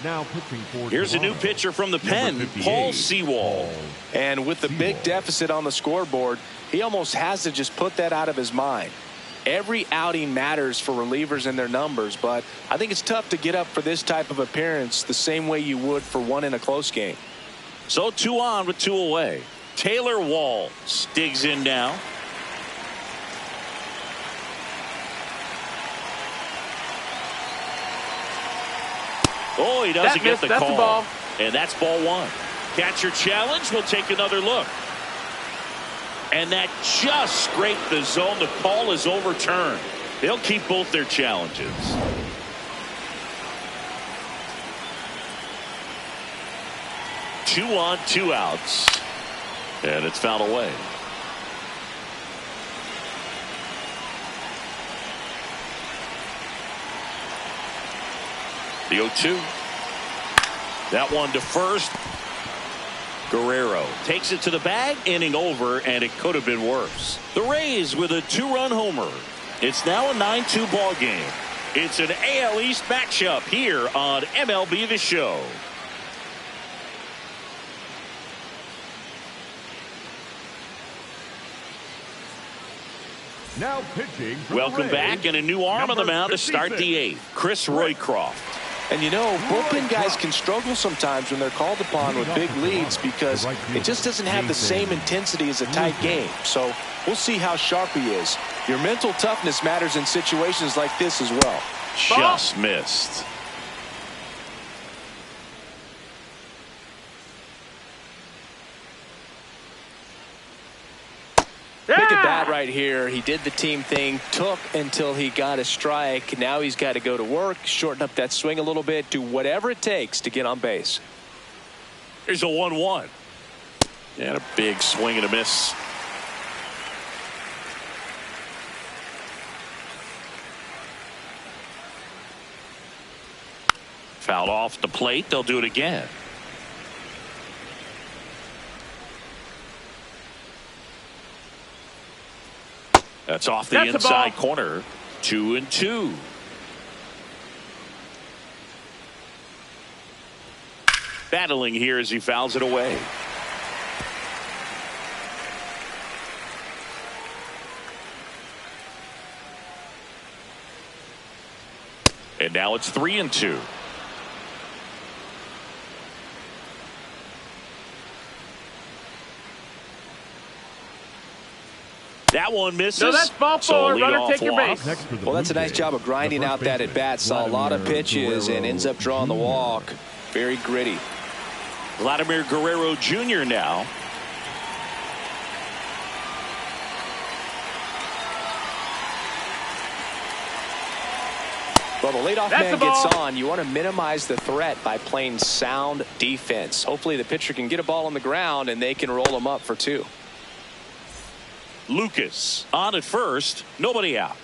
Now pitching for Here's a new Toronto, pitcher from the pen, Paul Sewald. And with the big deficit on the scoreboard, he almost has to just put that out of his mind. Every outing matters for relievers and their numbers, but I think it's tough to get up for this type of appearance the same way you would for one in a close game. So 2 on with 2 away. Taylor Walls digs in now. Oh, he doesn't get the that's call. A ball. And that's ball 1. Catcher challenge. We'll take another look. And that just scraped the zone. The call is overturned. They'll keep both their challenges. Two on, 2 outs. And it's fouled away. The 0-2. That one to first. Guerrero takes it to the bag, inning over, and it could have been worse. The Rays with a 2-run homer. It's now a 9-2 ball game. It's an AL East matchup here on MLB The Show. Now pitching. Welcome back, and a new arm on the mound to start the 8th. Chris Roycroft. And you know, bullpen guys can struggle sometimes when they're called upon with big leads because it just doesn't have the same intensity as a tight game. So we'll see how sharp he is. Your mental toughness matters in situations like this as well. Just missed. Look at that right here. He did the team thing, took until he got a strike. Now he's got to go to work, shorten up that swing a little bit, do whatever it takes to get on base. Here's a 1-1. And a big swing and a miss. Fouled off the plate. They'll do it again. That's off the inside corner. 2-2. Battling here as he fouls it away. And now it's 3-2. That one misses. No, that's ball So four. lead Runner, off take your walk. base. Well, that's a nice job of grinding out that at bat. Saw a lot of pitches and ends up drawing the walk. Very gritty. Vladimir Guerrero Jr. now. Well, the leadoff That's man the ball. gets on. You want to minimize the threat by playing sound defense. Hopefully the pitcher can get a ball on the ground and they can roll him up for 2. Lucas on at first. Nobody out.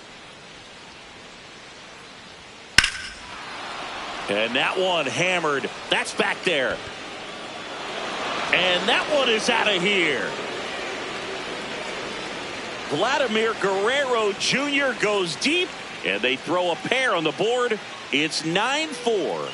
And that one hammered. That's back there. And that one is out of here. Vladimir Guerrero Jr. goes deep, and they throw a pair on the board. It's 9-4.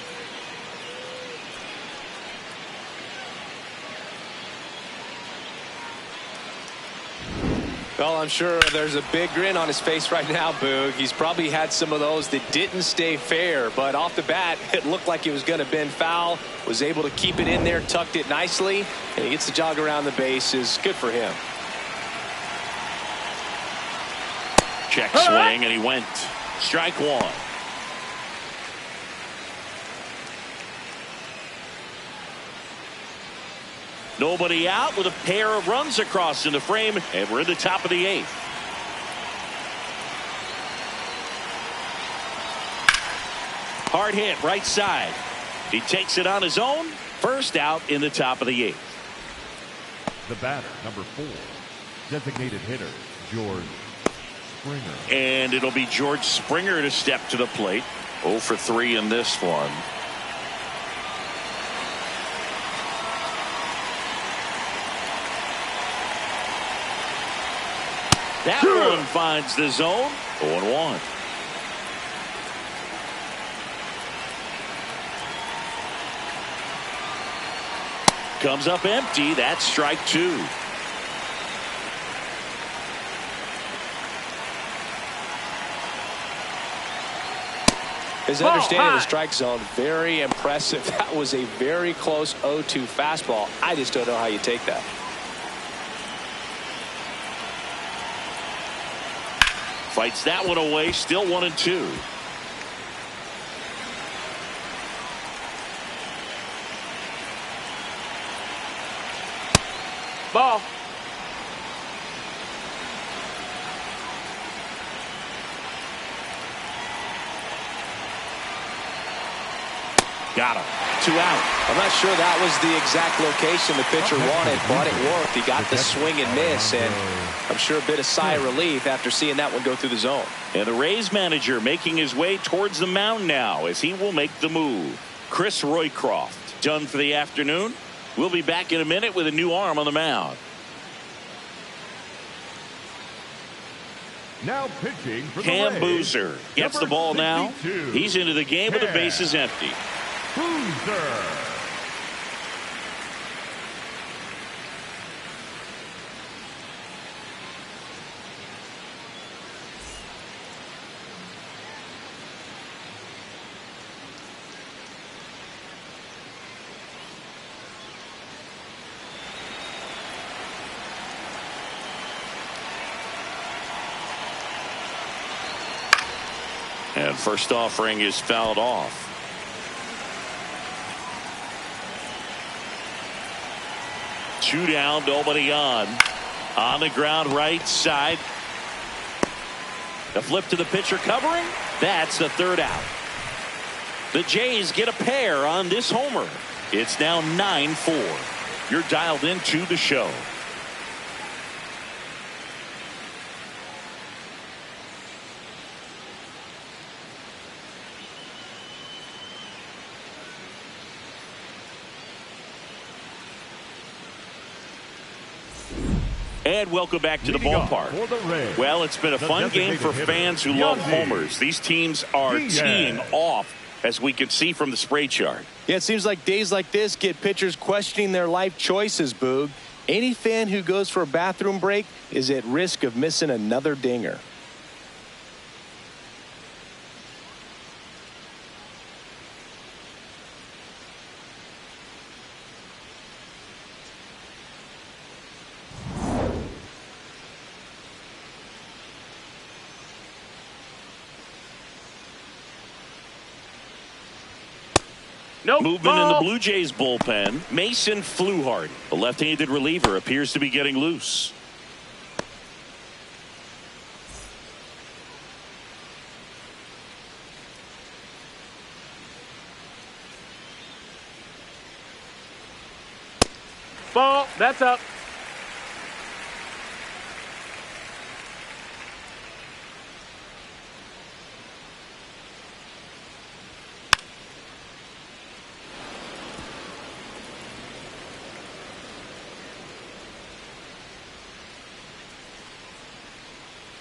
Well, I'm sure there's a big grin on his face right now, Boog. He's probably had some of those that didn't stay fair, but off the bat, it looked like it was going to bend foul. Was able to keep it in there, tucked it nicely, and he gets the jog around the bases. Good for him. Check swing, and he went. Strike one. Nobody out with a pair of runs across in the frame, and we're in the top of the 8th. Hard hit right side. He takes it on his own. First out in the top of the 8th. The batter, number 4, designated hitter, George Springer. And it'll be George Springer to step to the plate. 0 for 3 in this one. That one finds the zone. 0-1. Comes up empty. That's strike 2. His understanding of the strike zone, very impressive. That was a very close 0-2 fastball. I just don't know how you take that. Fights that one away. Still 1-2. Ball. Got him. 2 out. I'm not sure that was the exact location the pitcher wanted, but it worked. He got the swing and miss, and I'm sure a bit of sigh of relief after seeing that one go through the zone. And the Rays manager making his way towards the mound now as he will make the move. Chris Roycroft done for the afternoon. We'll be back in a minute with a new arm on the mound. Now pitching for the Cam Rays, Boozer gets the ball now. 62, He's into the game with the bases empty. Boozer. And first offering is fouled off. Two down, nobody on. On the ground right side. The flip to the pitcher covering. That's the 3rd out. The Jays get a pair on this homer. It's now 9-4. You're dialed into the show. And welcome back to the ballpark. Well, it's been a fun game for fans who love homers. These teams are teeing off, as we can see from the spray chart. Yeah, it seems like days like this get pitchers questioning their life choices, Boog. Any fan who goes for a bathroom break is at risk of missing another dinger. Nope. Movement in ball. the Blue Jays bullpen. Mason Fluharty, the left-handed reliever, appears to be getting loose. Ball. That's up.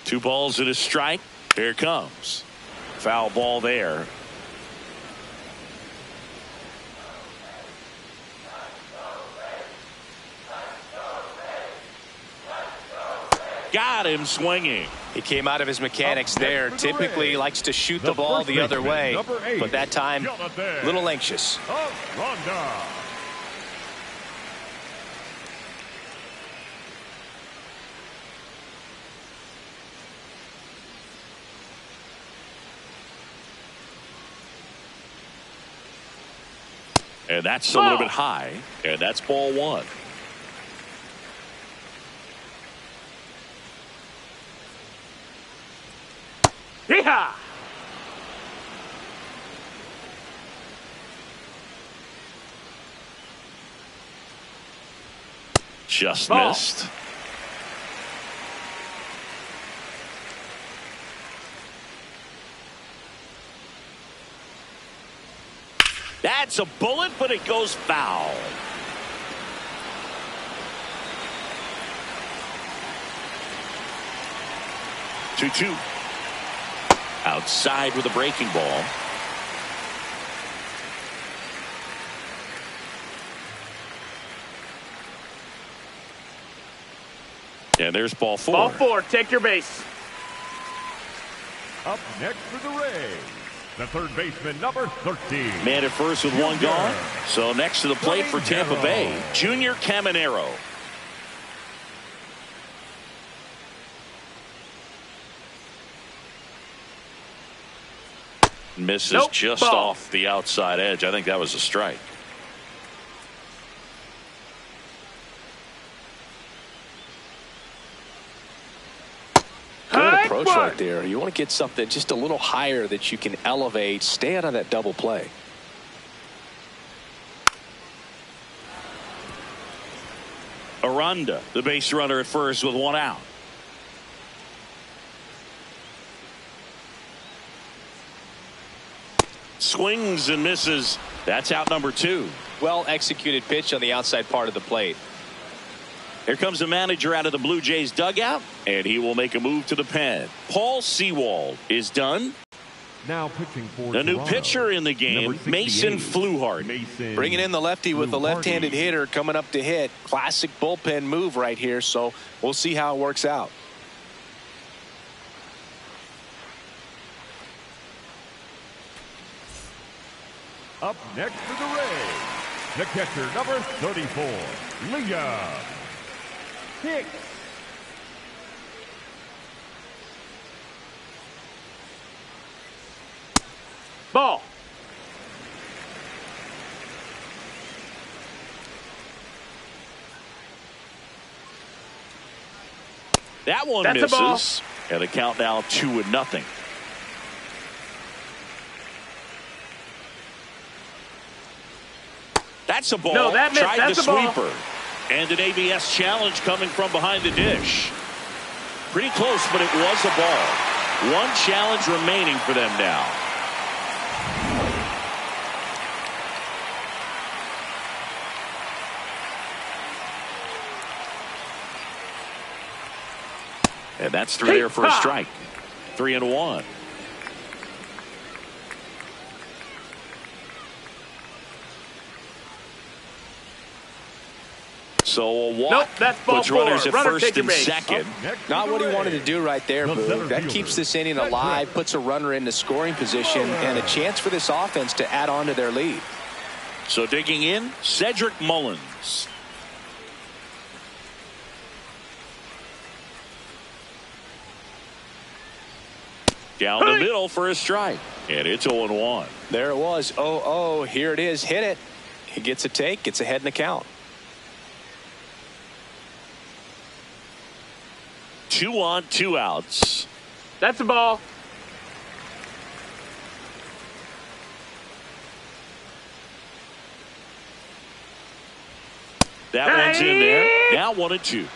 Two balls and a strike. Here it comes. Foul ball there. Got him swinging. He came out of his mechanics there. Typically likes to shoot the ball the other way, but that time a little anxious. And that's a little bit high, and that's ball one. Yeehaw! Just Ball. missed. That's a bullet, but it goes foul. Two. Outside with a breaking ball. And there's ball four. Ball four. Take your base. Up next for the Rays, the third baseman, number 13. Man at first with one gone. So next to the plate for Tampa Bay, Junior Caminero. Misses Nope. just Ball. off the outside edge. I think that was a strike. Good High approach one. right there. You want to get something just a little higher that you can elevate. Stay out of that double play. Aranda, the base runner at first with one out. Swings and misses. That's out number two. Well executed pitch on the outside part of the plate. Here comes the manager out of the Blue Jays dugout, and he will make a move to the pen. Paul Sewald is done. Now pitching for The new Toronto, pitcher in the game, number 68, Mason Fluharty. Mason Bringing in the lefty with the Fluharty. left-handed hitter coming up to hit. Classic bullpen move right here, so we'll see how it works out. Up next for the Rays, the catcher, number 34, Liam Hicks. Ball. That one That's a ball. misses. And the count now 2-0. That's a ball. No, that missed. Tried That's the a ball. sweeper. And an ABS challenge coming from behind the dish. Pretty close, but it was a ball. One challenge remaining for them now. And that's through there for a strike. 3-1. So a walk Nope, that's ball puts four. runners at Runner, first take your and base. second. Next Not for what the he wanted to Rays, do right there, the Boog. center That fielder, keeps this inning Cedric. alive, puts a runner into scoring position, and a chance for this offense to add on to their lead. So digging in, Cedric Mullins. Down the middle for a strike. And it's 0-1. There it was. 0-0. Here it is. Hit it. He gets a take. Gets ahead in the count. 2 on, 2 outs. That's a ball. That one's in there. Now 1-2.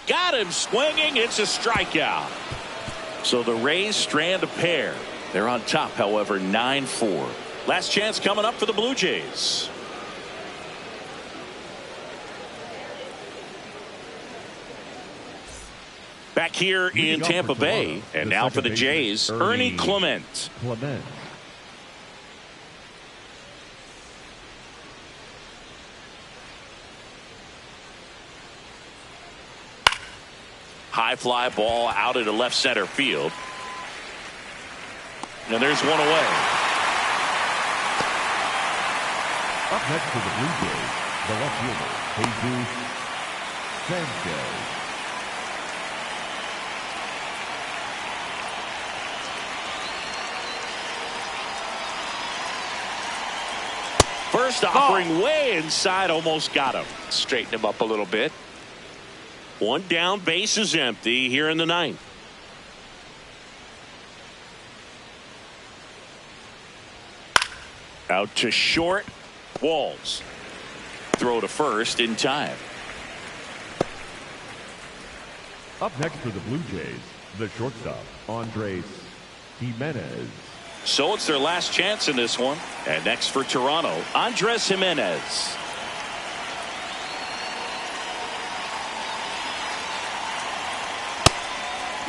Got him swinging. It's a strikeout. So the Rays strand a pair. They're on top, however, 9-4. Last chance coming up for the Blue Jays. Back here in Tampa Bay. And now for the Jays, Ernie Clement. High fly ball out into left center field. And there's one away. Up next for the Blue Jays, the left fielder, Jesus Sanchez. First offering way inside, almost got him. Straighten him up a little bit. One down, base is empty here in the ninth. Out to short. Walls. Throw to first in time. Up next for the Blue Jays, the shortstop, Andres Jimenez. So it's their last chance in this one. And next for Toronto, Andres Jimenez.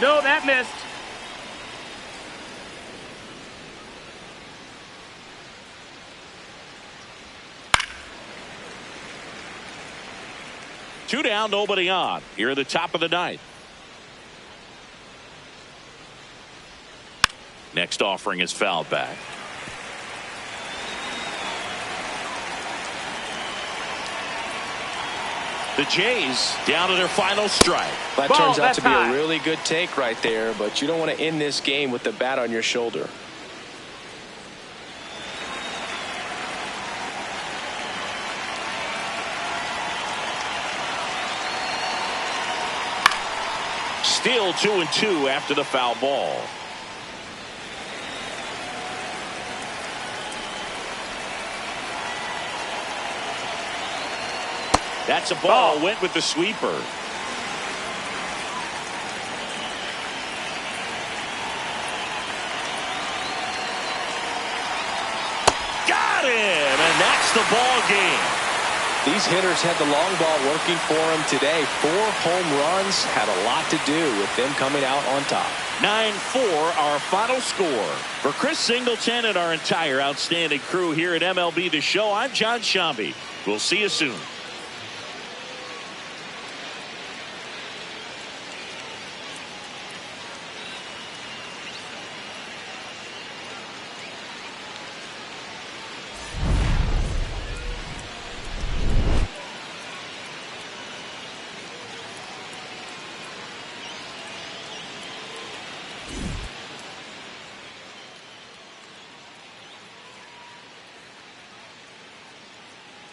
No, that missed. Two down, nobody on. Here at the top of the ninth. Next offering is fouled back. The Jays down to their final strike. That turns out to be a really good take right there, but you don't want to end this game with the bat on your shoulder. Still 2-2 after the foul ball. That's a ball. Went with the sweeper. Got him, and that's the ball game. These hitters had the long ball working for them today. 4 home runs had a lot to do with them coming out on top. 9-4 our final score. For Chris Singleton and our entire outstanding crew here at MLB The Show, I'm John Shambi. We'll see you soon.